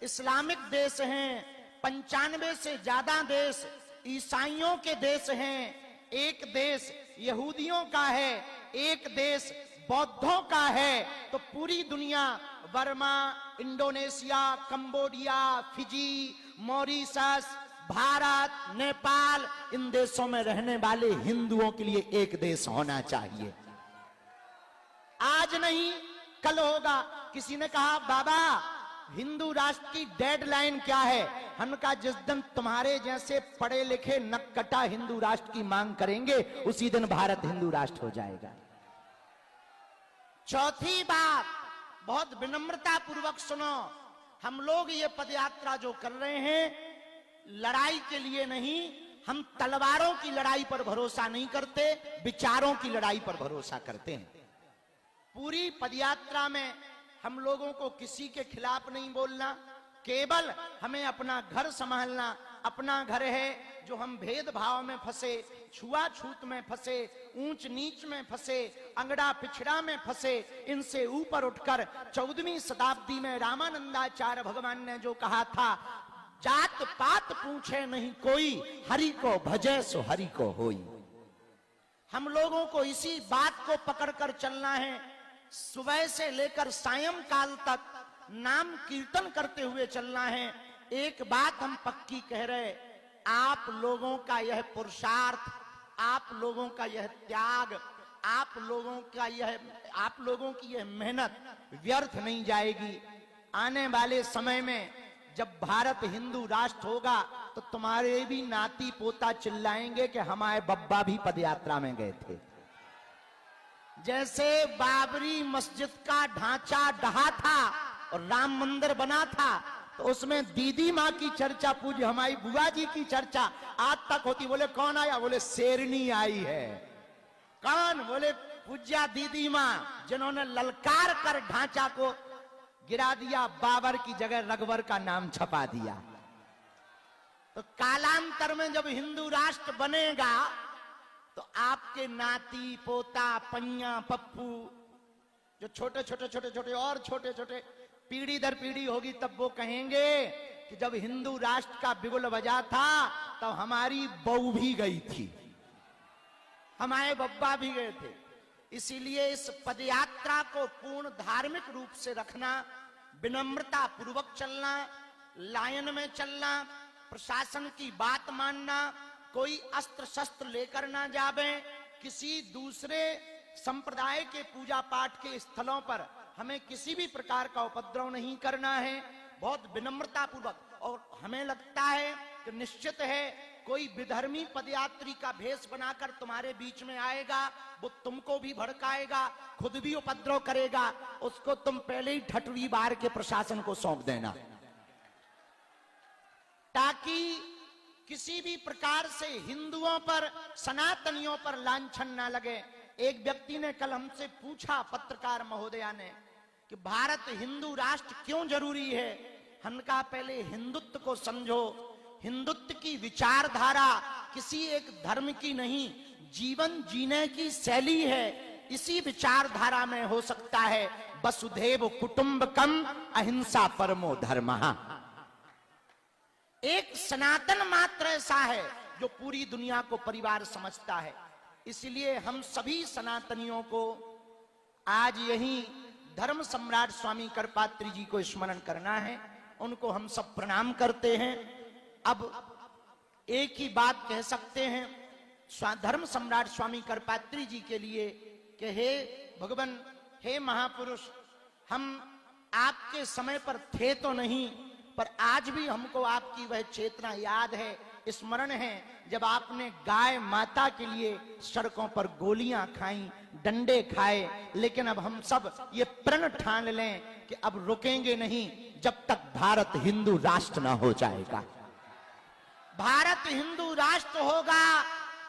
Speaker 12: इस्लामिक देश हैं, 95 से ज्यादा देश ईसाइयों के देश हैं, एक देश यहूदियों का है, एक देश बौद्धों का है। तो पूरी दुनिया Burma, Indonesia, Cambodia, Fiji, Mauritius, Bharat, Nepal, इन देशों में रहने वाले हिंदुओं के लिए एक देश होना चाहिए। आज नहीं कल होगा। किसी ने कहा बाबा हिंदू राष्ट्र की डेडलाइन क्या है? हम कहा जिस दिन तुम्हारे जैसे पढ़े लिखे नक्कटा हिंदू राष्ट्र की मांग करेंगे उसी दिन भारत हिंदू राष्ट्र हो जाएगा। चौथी बात, बहुत विनम्रता पूर्वक सुनो, हम लोग ये पदयात्रा जो कर रहे हैं लड़ाई के लिए नहीं, हम तलवारों की लड़ाई पर भरोसा नहीं करते, विचारों की लड़ाई पर भरोसा करते हैं। पूरी पदयात्रा में हम लोगों को किसी के खिलाफ नहीं बोलना, केवल हमें अपना घर संभालना। अपना घर है जो हम भेदभाव में फंसे, छुआछूत में फंसे, ऊंच नीच में फंसे, अंगड़ा पिछड़ा में फंसे, इनसे ऊपर उठकर 14वीं शताब्दी में रामानंदाचार्य भगवान ने जो कहा था, जात पात पूछे नहीं कोई, हरि को भजे सो हरि को होई। हम लोगों को इसी बात को पकड़कर चलना है। सुबह से लेकर सायंकाल तक नाम कीर्तन करते हुए चलना है। एक बात हम पक्की कह रहे, आप लोगों का यह पुरुषार्थ, आप लोगों का यह त्याग, आप लोगों की यह मेहनत व्यर्थ नहीं जाएगी। आने वाले समय में जब भारत हिंदू राष्ट्र होगा तो तुम्हारे भी नाती पोता चिल्लाएंगे कि हमारे बब्बा भी पदयात्रा में गए थे। जैसे बाबरी मस्जिद का ढांचा ढहा था और राम मंदिर बना था, तो उसमें दीदी माँ की चर्चा, पूज्य हमारी बुआ जी की चर्चा आज तक होती। बोले कौन आया? बोले शेरनी आई है। कौन? बोले पूज्या दीदी माँ, जिन्होंने ललकार कर ढांचा को गिरा दिया, बाबर की जगह रघुवर का नाम छपा दिया। तो कालांतर में जब हिंदू राष्ट्र बनेगा तो आपके नाती पोता पन्या पप्पू जो छोटे छोटे पीढ़ी दर पीढ़ी होगी, तब वो कहेंगे कि जब हिंदू राष्ट्र का बिगुल बजा था तब हमारी बहू भी गई थी, हमारे बब्बा भी गए थे। इसीलिए इस पदयात्रा को पूर्ण धार्मिक रूप से रखना, विनम्रता पूर्वक चलना, लाइन में चलना, प्रशासन की बात मानना, कोई अस्त्र शस्त्र लेकर ना जावे, किसी दूसरे संप्रदाय के पूजा पाठ के स्थलों पर हमें किसी भी प्रकार का उपद्रव नहीं करना है, बहुत विनम्रता पूर्वक। और हमें लगता है कि निश्चित है कोई विधर्मी पदयात्री का भेष बनाकर तुम्हारे बीच में आएगा, वो तुमको भी भड़काएगा, खुद भी उपद्रव करेगा, उसको तुम पहले ही ठटवी बार के प्रशासन को सौंप देना, ताकि किसी भी प्रकार से हिंदुओं पर, सनातनियों पर लांछन ना लगे। एक व्यक्ति ने कल हमसे पूछा, पत्रकार महोदया ने, कि भारत हिंदू राष्ट्र क्यों जरूरी है? हमने कहा पहले हिंदुत्व को समझो। हिंदुत्व की विचारधारा किसी एक धर्म की नहीं, जीवन जीने की शैली है। इसी विचारधारा में हो सकता है वसुधैव कुटुंबकम अहिंसा परमो धर्मः। एक सनातन मात्र ऐसा है जो पूरी दुनिया को परिवार समझता है। इसलिए हम सभी सनातनियों को आज यही धर्म सम्राट स्वामी करपात्री जी को स्मरण करना है। उनको हम सब प्रणाम करते हैं। अब एक ही बात कह सकते हैं धर्म सम्राट स्वामी करपात्री जी के लिए कि हे भगवान, हे महापुरुष, हम आपके समय पर थे तो नहीं, पर आज भी हमको आपकी वह चेतना याद है, स्मरण है, जब आपने गाय माता के लिए सड़कों पर गोलियां खाई, डंडे खाए। लेकिन अब हम सब ये प्रण ठान लें कि अब रुकेंगे नहीं जब तक भारत हिंदू राष्ट्र ना हो जाएगा। भारत हिंदू राष्ट्र होगा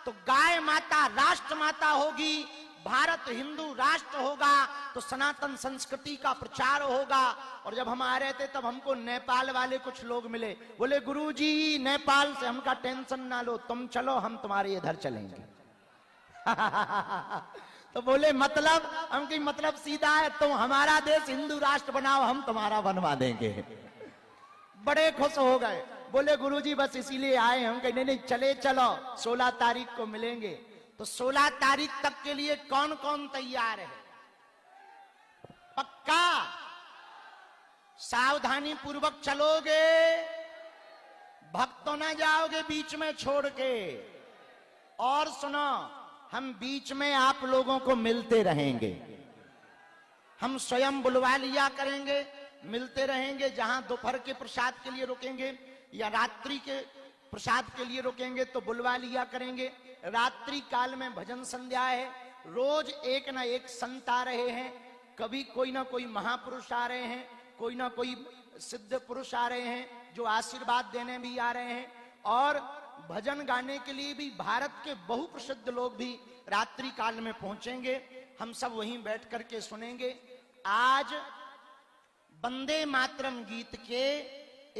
Speaker 12: तो गाय माता राष्ट्र माता होगी, भारत हिंदू राष्ट्र होगा तो सनातन संस्कृति का प्रचार होगा। और जब हम आ रहे थे तब हमको नेपाल वाले कुछ लोग मिले, बोले गुरुजी नेपाल से हमका टेंशन ना लो, तुम चलो हम तुम्हारे इधर चलेंगे। तो बोले मतलब, हम की मतलब सीधा है, तुम हमारा देश हिंदू राष्ट्र बनाओ, हम तुम्हारा बनवा देंगे। बड़े खुश हो गए, बोले गुरुजी बस इसीलिए आए हम। कहीं नहीं, चले चलो 16 तारीख को मिलेंगे। तो 16 तारीख तक के लिए कौन कौन तैयार है? पक्का सावधानी पूर्वक चलोगे, भक्तों ना जाओगे बीच में छोड़ के। और सुनो, हम बीच में आप लोगों को मिलते रहेंगे, हम स्वयं बुलवा लिया करेंगे, मिलते रहेंगे। जहां दोपहर के प्रसाद के लिए रुकेंगे या रात्रि के प्रसाद के लिए रुकेंगे तो बुलवा लिया करेंगे। रात्रि काल में भजन संध्या है, रोज एक ना एक संत आ रहे हैं, कभी कोई ना कोई महापुरुष आ रहे हैं, कोई ना कोई सिद्ध पुरुष आ रहे हैं जो आशीर्वाद देने भी आ रहे हैं, और भजन गाने के लिए भी भारत के बहुप्रसिद्ध लोग भी रात्रि काल में पहुंचेंगे। हम सब वहीं बैठ करके सुनेंगे। आज वंदे मातरम गीत के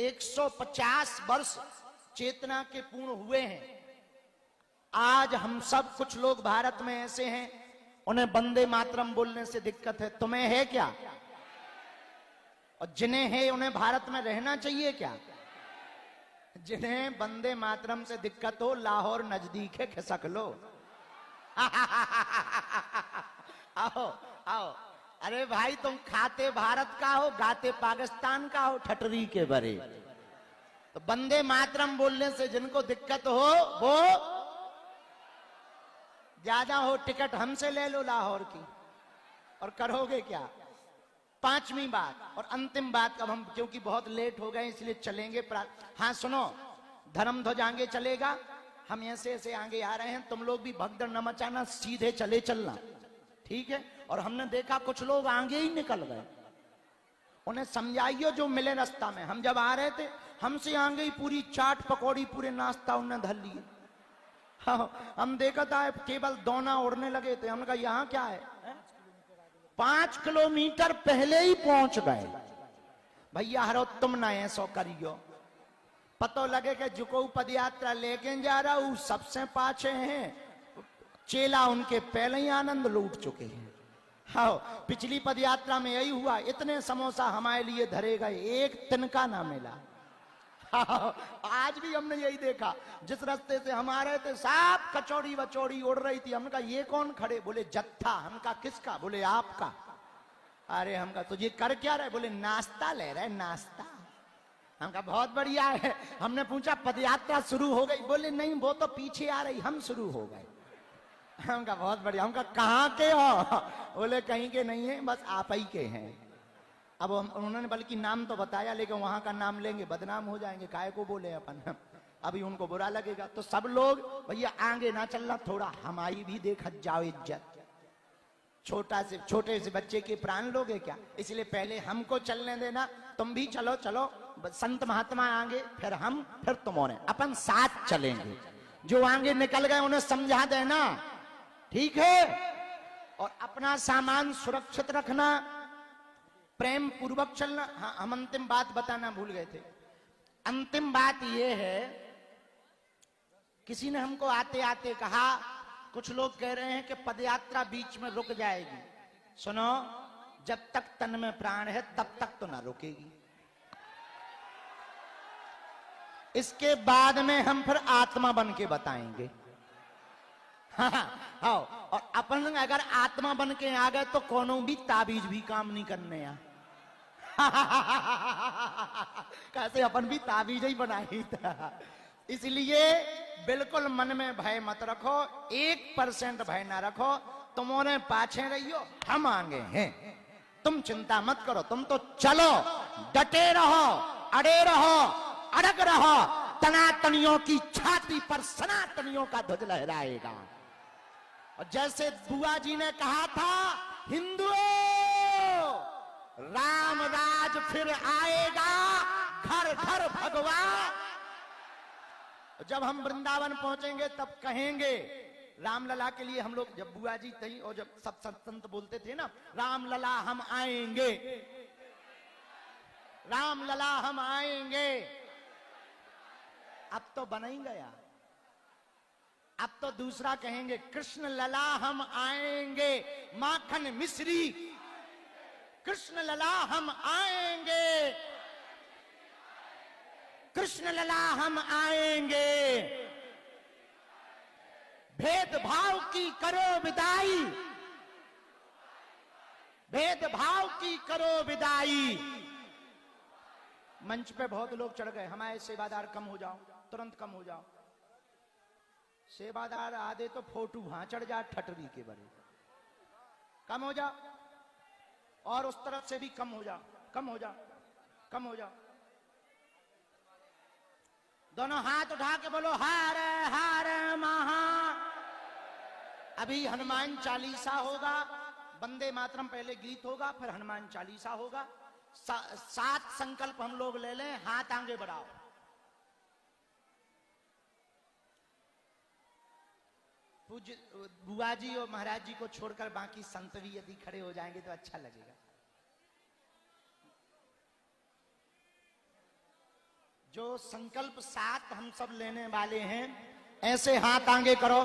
Speaker 12: 150 वर्ष चेतना के पूर्ण हुए हैं। आज हम सब कुछ लोग भारत में ऐसे हैं, उन्हें वंदे मातरम बोलने से दिक्कत है। तुम्हें है क्या? और जिन्हें है उन्हें भारत में रहना चाहिए क्या? जिन्हें वंदे मातरम से दिक्कत हो, लाहौर नजदीक है, खिसक लो। आओ आओ। अरे भाई, तुम खाते भारत का हो, गाते पाकिस्तान का हो, ठटरी के बरे। तो वंदे मातरम बोलने से जिनको दिक्कत हो वो ज्यादा हो, टिकट हमसे ले लो लाहौर की। और करोगे क्या? पांचवी बात और अंतिम बात, अब हम क्योंकि बहुत लेट हो गए इसलिए चलेंगे। हाँ सुनो, धर्म ध्वज आगे चलेगा, हम ऐसे ऐसे आगे आ रहे हैं, तुम लोग भी भगदड़ न मचाना, सीधे चले चलना, ठीक है? और हमने देखा कुछ लोग आगे ही निकल गए, उन्हें समझाइयो जो मिले रास्ता में। हम जब आ रहे थे हमसे आगे ही पूरी चाट पकौड़ी पूरे नाश्ता उन्होंने धर लिए। हाँ, हम देखा था केवल दोना उड़ने लगे थे, हमने कहा यहाँ क्या है? 5 किलोमीटर पहले ही पहुंच गए। भैया हरो तुम ना ऐसो करियो, पतो लगे कि जुको पद यात्रा लेके जा रहा हूं, सबसे पाछे हैं, चेला उनके पहले ही आनंद लूट चुके हैं। हाँ, पिछली पद यात्रा में यही हुआ, इतने समोसा हमारे लिए धरे गए, एक तिनका ना मिला। हाँ, आज भी हमने यही देखा, जिस रास्ते से हम आ रहे थे सब कचौड़ी वचौड़ी उड़ रही थी। हमने कहा ये कौन खड़े? बोले जत्था। हम कहा किसका? बोले आपका। अरे हम कहा तुझे कर क्या रहे? बोले नाश्ता ले रहे, नाश्ता। हम कहा बहुत बढ़िया है। हमने पूछा पदयात्रा शुरू हो गई? बोले नहीं, वो तो पीछे आ रही, हम शुरू हो गए। हम कहा बहुत बढ़िया। हम कहा कहाँ के हो? बोले कहीं के नहीं है, बस आप ही के हैं। अब उन्होंने बल्कि नाम तो बताया, लेकिन वहां का नाम लेंगे बदनाम हो जाएंगे, काहे को बोले अपन, अभी उनको बुरा लगेगा। तो सब लोग भैया आगे ना चलना, थोड़ा हमारी भी देखा जाओ इज्जत। छोटे से बच्चे के प्राण लोगे क्या? इसलिए पहले हमको चलने देना, तुम भी चलो चलो, संत महात्मा आगे, फिर हम, फिर तुम होने, अपन साथ चलेंगे। जो आगे निकल गए उन्हें समझा देना, ठीक है? और अपना सामान सुरक्षित रखना, प्रेम पूर्वक चलना। हाँ, हम अंतिम बात बताना भूल गए थे। अंतिम बात यह है, किसी ने हमको आते आते कहा, कुछ लोग कह रहे हैं कि पदयात्रा बीच में रुक जाएगी। सुनो, जब तक तन में प्राण है तब तक तो ना रुकेगी। इसके बाद में हम फिर आत्मा बन के बताएंगे। हाँ, और अपन अगर आत्मा बन के आ गए तो कोनो भी ताबीज भी काम नहीं करने आ। कैसे अपन भी ताबीज ही बनाई था। इसलिए बिल्कुल मन में भय मत रखो, 1% भय ना रखो। तुमने पाछे रहियो, हम आगे हैं, तुम चिंता मत करो। तुम तो चलो, डटे रहो, अड़े रहो, अड़ग रहो। तनातनियों की छाती पर सनातनियों का ध्वज लहराएगा। और जैसे बुआ जी ने कहा था, हिंदुओं, राम राज फिर आएगा, घर घर भगवान। जब हम वृंदावन पहुंचेंगे तब कहेंगे, रामलला के लिए हम लोग, जब बुआ जी थी और जब सब संत बोलते थे ना, रामलला हम आएंगे, रामलला हम आएंगे। अब तो बना ही गया, अब तो दूसरा कहेंगे, कृष्ण लला हम आएंगे माखन मिश्री, कृष्ण लला हम आएंगे, कृष्ण लला हम आएंगे, भेदभाव की करो विदाई, भेदभाव की करो विदाई। मंच पे बहुत लोग चढ़ गए, हमारे सेवादार कम हो जाओ, तुरंत कम हो जाओ। सेवादार आधे तो फोटू वहां चढ़ जा ठटरी के बड़े, कम हो जाओ। और उस तरफ से भी कम हो जाओ, कम हो जाओ, कम हो जाओ। दोनों हाथ उठा के बोलो हर हर महा। अभी हनुमान चालीसा होगा, वंदे मातरम पहले गीत होगा, फिर हनुमान चालीसा होगा। 7 संकल्प हम लोग ले लें, हाथ आगे बढ़ाओ। पूज्य बुआ जी और महाराज जी को छोड़कर बाकी संत भी यदि खड़े हो जाएंगे तो अच्छा लगेगा। जो संकल्प 7 हम सब लेने वाले हैं, ऐसे हाथ आगे करो।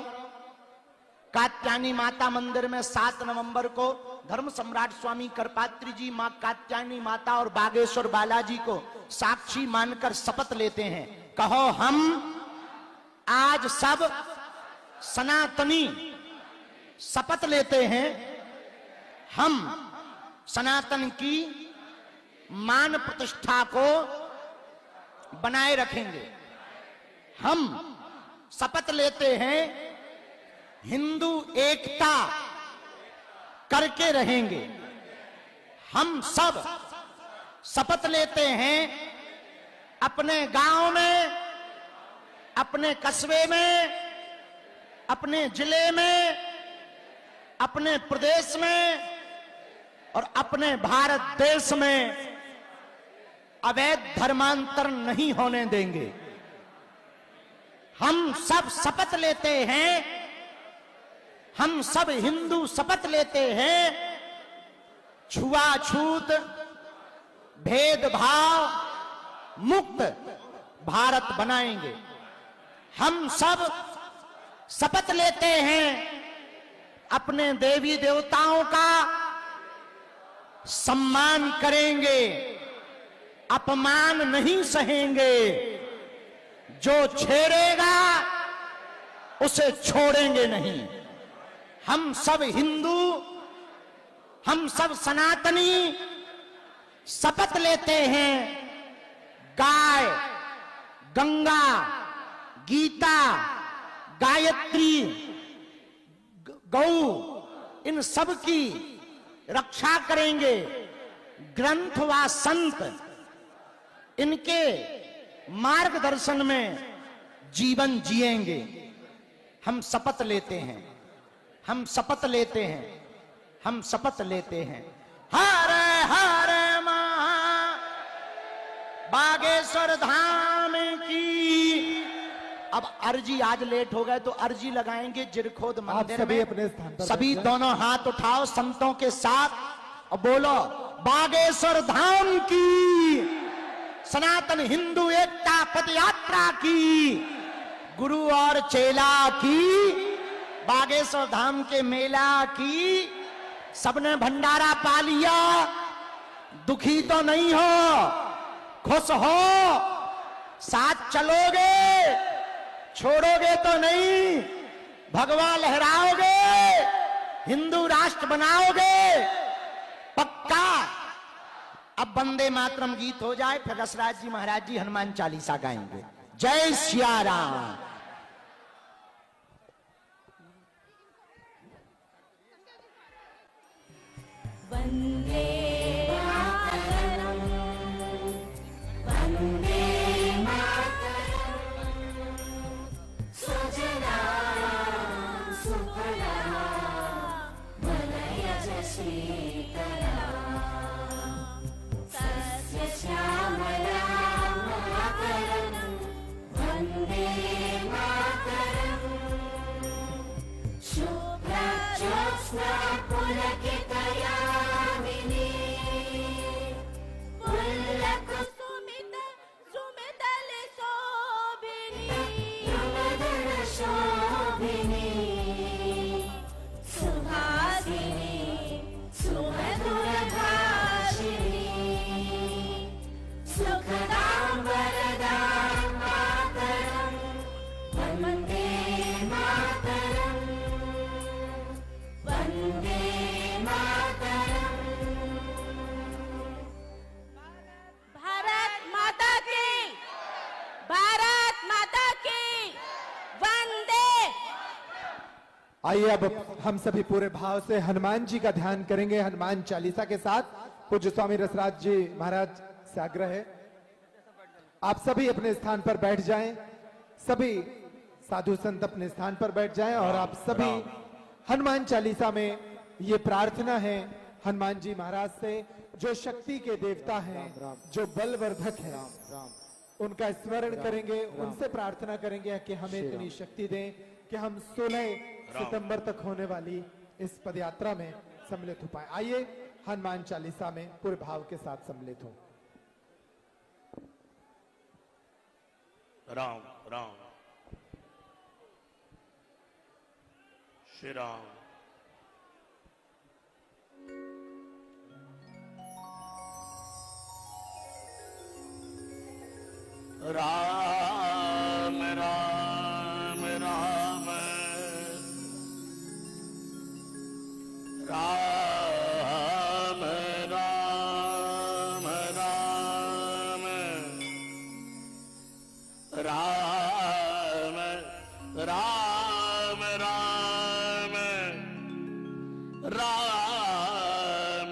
Speaker 12: कात्यायनी माता मंदिर में 7 नवंबर को धर्म सम्राट स्वामी करपात्री जी, मां कात्यायनी माता और बागेश्वर बालाजी को साक्षी मानकर शपथ लेते हैं। कहो, हम आज सब सनातनी शपथ लेते हैं, हम सनातन की मान प्रतिष्ठा को बनाए रखेंगे। हम शपथ लेते हैं हिंदू एकता करके रहेंगे। हम सब शपथ लेते हैं अपने गांव में, अपने कस्बे में, अपने जिले में, अपने प्रदेश में और अपने भारत देश में अवैध धर्मांतर नहीं होने देंगे। हम सब शपथ लेते हैं, हम सब हिंदू शपथ लेते हैं, छुआछूत भेदभाव मुक्त भारत बनाएंगे। हम सब शपथ लेते हैं अपने देवी देवताओं का सम्मान करेंगे, अपमान नहीं सहेंगे। जो छेड़ेगा उसे छोड़ेंगे नहीं। हम सब हिंदू, हम सब सनातनी शपथ लेते हैं गाय, गंगा, गीता, गायत्री, गौ, इन सब की रक्षा करेंगे। ग्रंथ व संत, इनके मार्गदर्शन में जीवन जिएंगे। हम शपथ लेते हैं, हम शपथ लेते हैं, हम शपथ लेते हैं। हर हर महा बागेश्वर धाम की। अब अर्जी आज लेट हो गए तो अर्जी लगाएंगे जिरखोद मंदिर
Speaker 2: सभी
Speaker 12: में।
Speaker 2: अपने स्थान पर
Speaker 12: सभी
Speaker 2: बैठ जाएं।
Speaker 12: दोनों हाथ उठाओ संतों के साथ और बोलो बागेश्वर धाम की, सनातन हिंदू एकता पद यात्रा की, गुरु और चेला की, बागेश्वर धाम के मेला की। सबने भंडारा पा लिया, दुखी तो नहीं हो, खुश हो, साथ चलोगे, छोड़ोगे तो नहीं, भगवा लहराओगे, हिंदू राष्ट्र बनाओगे पक्का। अब वंदे मातरम गीत हो जाए, फिर रसराज जी महाराज जी हनुमान चालीसा गाएंगे। जय सिया राम।
Speaker 13: वंदे मातरम, वंदे मातरम, सुजला सुफला मलयज शीतला, सस्य श्यामला मातरम, वंदे मातरम, शुभ्र ज्योत्स्ना पुलकितयामिनी।
Speaker 2: आइए अब हम सभी पूरे भाव से हनुमान जी का ध्यान करेंगे हनुमान चालीसा के साथ। पूज्य स्वामी रसराज जी महाराज से आग्रह है आप सभी अपने स्थान पर बैठ जाएं, सभी साधु संत अपने स्थान पर बैठ जाएं और आप सभी हनुमान चालीसा में ये प्रार्थना है हनुमान जी महाराज से, जो शक्ति के देवता हैं, जो बलवर्धक हैं, उनका स्मरण करेंगे, उनसे प्रार्थना करेंगे कि हमें इतनी शक्ति दें कि हम 16 सितंबर तक होने वाली इस पदयात्रा में सम्मिलित हो पाए। आइए हनुमान चालीसा में पूरे भाव के साथ सम्मिलित हो।
Speaker 14: राम राम श्री राम। राम राम राम राम राम राम राम राम राम राम राम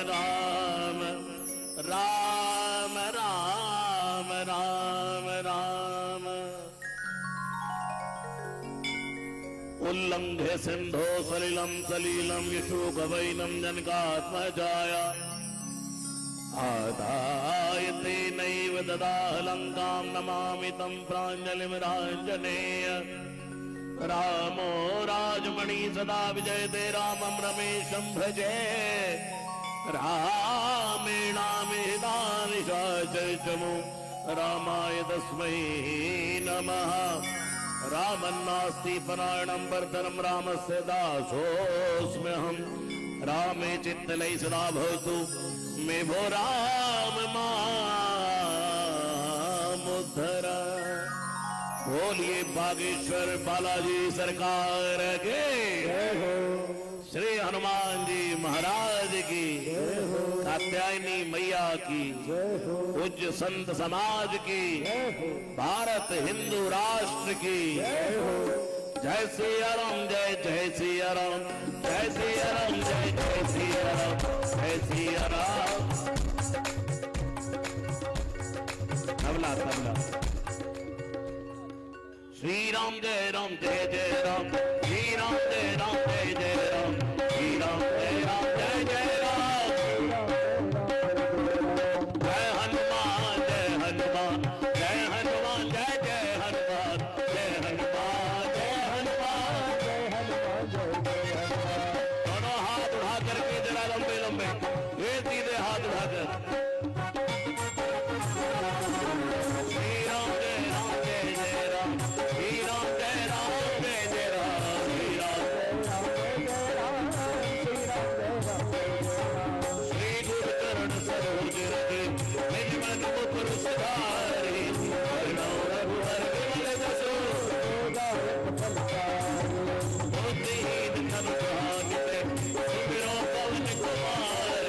Speaker 14: राम राम राम राम राम राम। उल्लंघ्य सिंधो सलिलम सलीलम यशोकवैनम जनकात्मजाया आदाय तेनैव ददाहलङ्कां नमामि तं प्राञ्जलिमिराञ्जनेय। रामो राजमणि सदा विजयते रामं रमेशं भजे। रामेणामिहितानिशाचरितमु रामाय तस्मै नमः। रामन्नास्ति परायणं वर्धनं रामस्य दासोऽस्म्यहम्। रामे चित्तलयि सदा भवतु मे भो राम मामुद्धर। बोलिए बागेश्वर बालाजी सरकार के, श्री हनुमान जी महाराज की, कात्यायनी मैया की, पूज्य संत समाज की, भारत हिंदू राष्ट्र की। जय सिया राम, जय जय सिया राम, जय सिया राम, जय जय सिया राम, जय सिया राम। तबला तबला। श्री राम जय राम, जय जय राम, श्री राम जय राम, जय जय राम, श्री राम जय राम, जय जय राम। जय हनुमान, जय हनुमान, जय हनुमान, जय जय हनुमान, जय हनुमान, जय हनुमान, जय हनुमान, जय जय हनुमान। दोनों हाथ उठा करके जरा लंबे लंबे, ये सीधे हाथ उठाकर। श्री राम जय राम, जय जय राम, श्री राम जय राम, जय जय राम, श्री राम जय राम, जय जय राम, श्री राम जय राम, श्री गुरु चरण सरोज रति निज मन मुकुर सुधारि। करुणा रघुवर विमल जसु दायक फलचारि। बुद्धिहीन तनु जानिते सुमिरो पवन कुमार।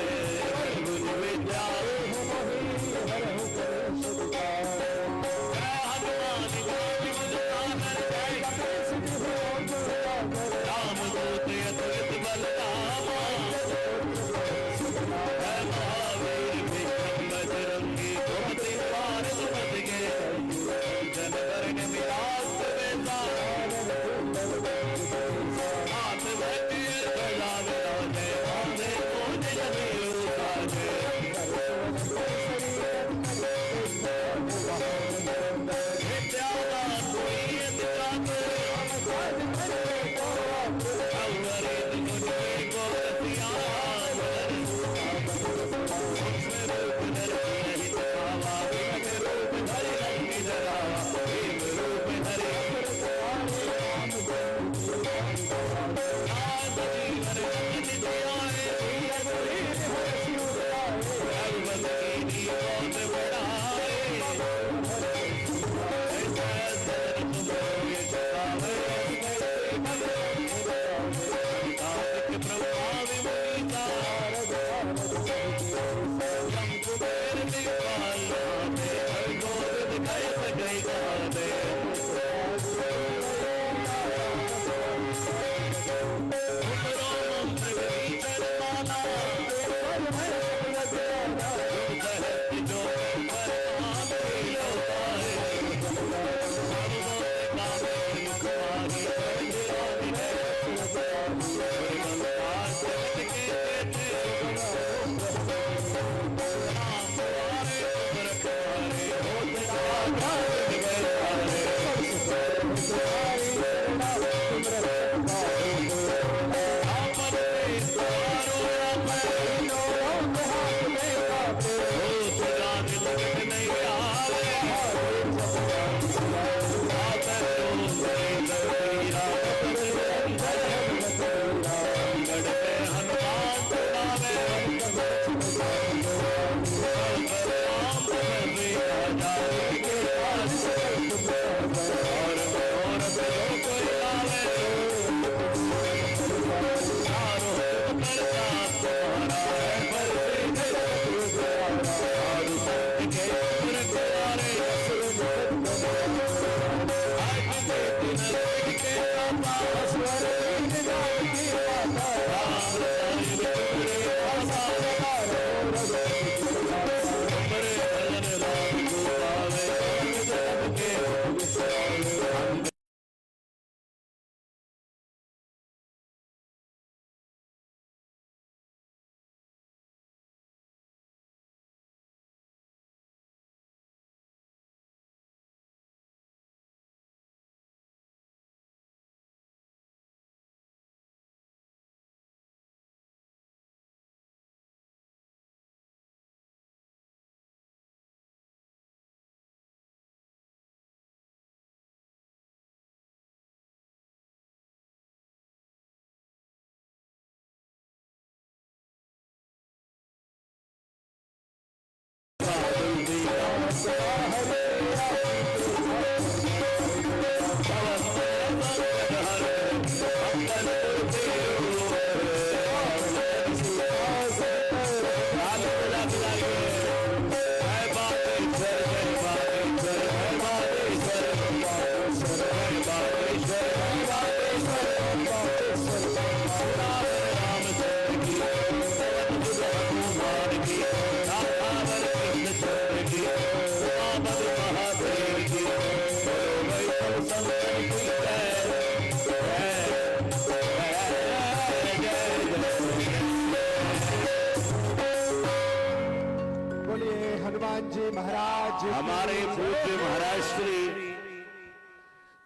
Speaker 14: हमारे पूज्य महाराज श्री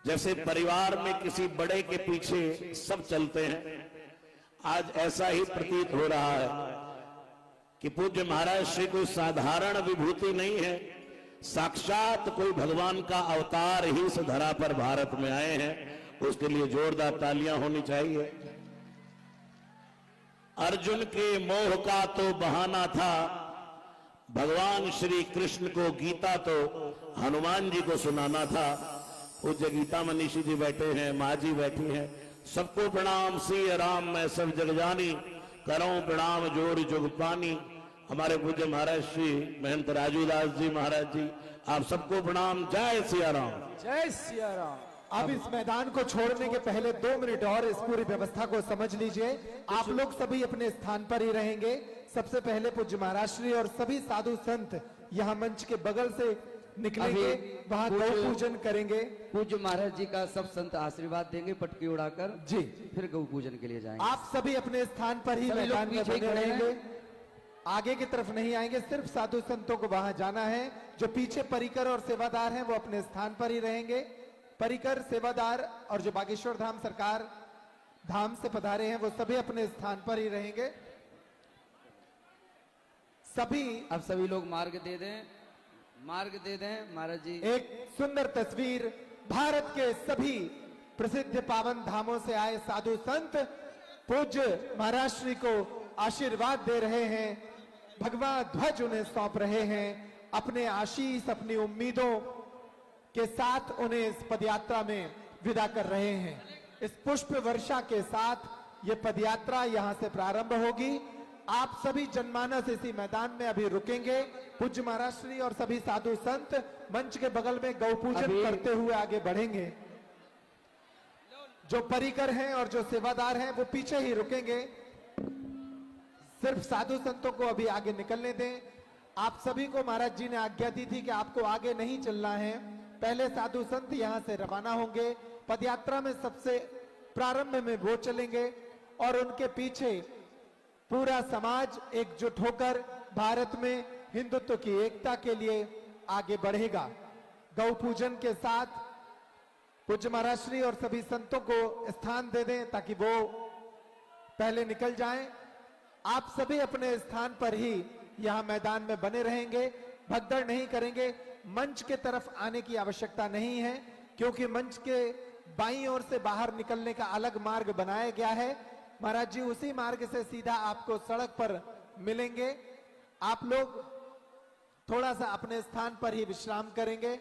Speaker 14: जैसे परिवार में किसी बड़े के पीछे सब चलते हैं, आज ऐसा ही प्रतीत हो रहा है कि पूज्य महाराज श्री कोई साधारण विभूति नहीं है, साक्षात कोई भगवान का अवतार ही इस धरा पर भारत में आए हैं। उसके लिए जोरदार तालियां होनी चाहिए। अर्जुन के मोह का तो बहाना था, भगवान श्री कृष्ण को गीता तो हनुमान जी को सुनाना था। पूज्य गीता मनीषी जी बैठे हैं, माँ जी बैठी हैं। सबको प्रणाम सिया राम मैं सब जग जानी, करो प्रणाम जोर जुग पानी। हमारे पूज्य महाराज श्री महंत राजूदास जी महाराज जी, आप सबको प्रणाम। जय सिया राम,
Speaker 2: जय सिया राम। अब इस मैदान को छोड़ने के पहले 2 मिनट और इस पूरी व्यवस्था को समझ लीजिए। आप लोग सभी अपने स्थान पर ही रहेंगे। सबसे पहले पूज्य महाराज श्री और सभी साधु संत यहाँ मंच के बगल से निकलेंगे, वहाँ गौ पूजन करेंगे।
Speaker 11: पूज्य महाराज जी का सब संत आशीर्वाद देंगे पटकी उड़ाकर
Speaker 2: जी,
Speaker 11: फिर गौ पूजन के लिए जाएंगे।
Speaker 2: आप सभी अपने स्थान पर ही मैदान में बने रहेंगे, आगे की तरफ नहीं आएंगे। सिर्फ साधु संतों को वहां जाना है। जो पीछे परिकर और सेवादार हैं वो अपने स्थान पर ही रहेंगे। परिकर, सेवादार और जो बागेश्वर धाम सरकार धाम से पधारे हैं वो सभी अपने स्थान पर ही रहेंगे। सभी
Speaker 11: अब सभी लोग मार्ग दे दें, मार्ग दे दें महाराज जी।
Speaker 2: एक सुंदर तस्वीर, भारत के सभी प्रसिद्ध पावन धामों से आए साधु संत पूज्य महाराज श्री को आशीर्वाद दे रहे हैं, भगवा ध्वज उन्हें सौंप रहे हैं। अपने आशीष, अपनी उम्मीदों के साथ उन्हें इस पदयात्रा में विदा कर रहे हैं। इस पुष्प वर्षा के साथ ये पदयात्रा यहां से प्रारंभ होगी। आप सभी जनमानस इसी मैदान में अभी रुकेंगे। पूज्य महाराज श्री और सभी साधु संत मंच के बगल में गौ पूजन करते हुए आगे बढ़ेंगे। जो परिकर हैं और जो सेवादार हैं वो पीछे ही रुकेंगे। सिर्फ साधु संतों को अभी आगे निकलने दें। आप सभी को महाराज जी ने आज्ञा दी थी कि आपको आगे नहीं चलना है, पहले साधु संत यहां से रवाना होंगे। पदयात्रा में सबसे प्रारंभ में वो चलेंगे, और उनके पीछे पूरा समाज एकजुट होकर भारत में हिंदुत्व की एकता के लिए आगे बढ़ेगा। गौ पूजन के साथ पूज्य महाराज श्री और सभी संतों को स्थान दे दें ताकि वो पहले निकल जाएं। आप सभी अपने स्थान पर ही यहां मैदान में बने रहेंगे, भगदड़ नहीं करेंगे। मंच के तरफ आने की आवश्यकता नहीं है क्योंकि मंच के बाईं ओर से बाहर निकलने का अलग मार्ग बनाया गया है। महाराज जी उसी मार्ग से सीधा आपको सड़क पर मिलेंगे। आप लोग थोड़ा सा अपने स्थान पर ही विश्राम करेंगे।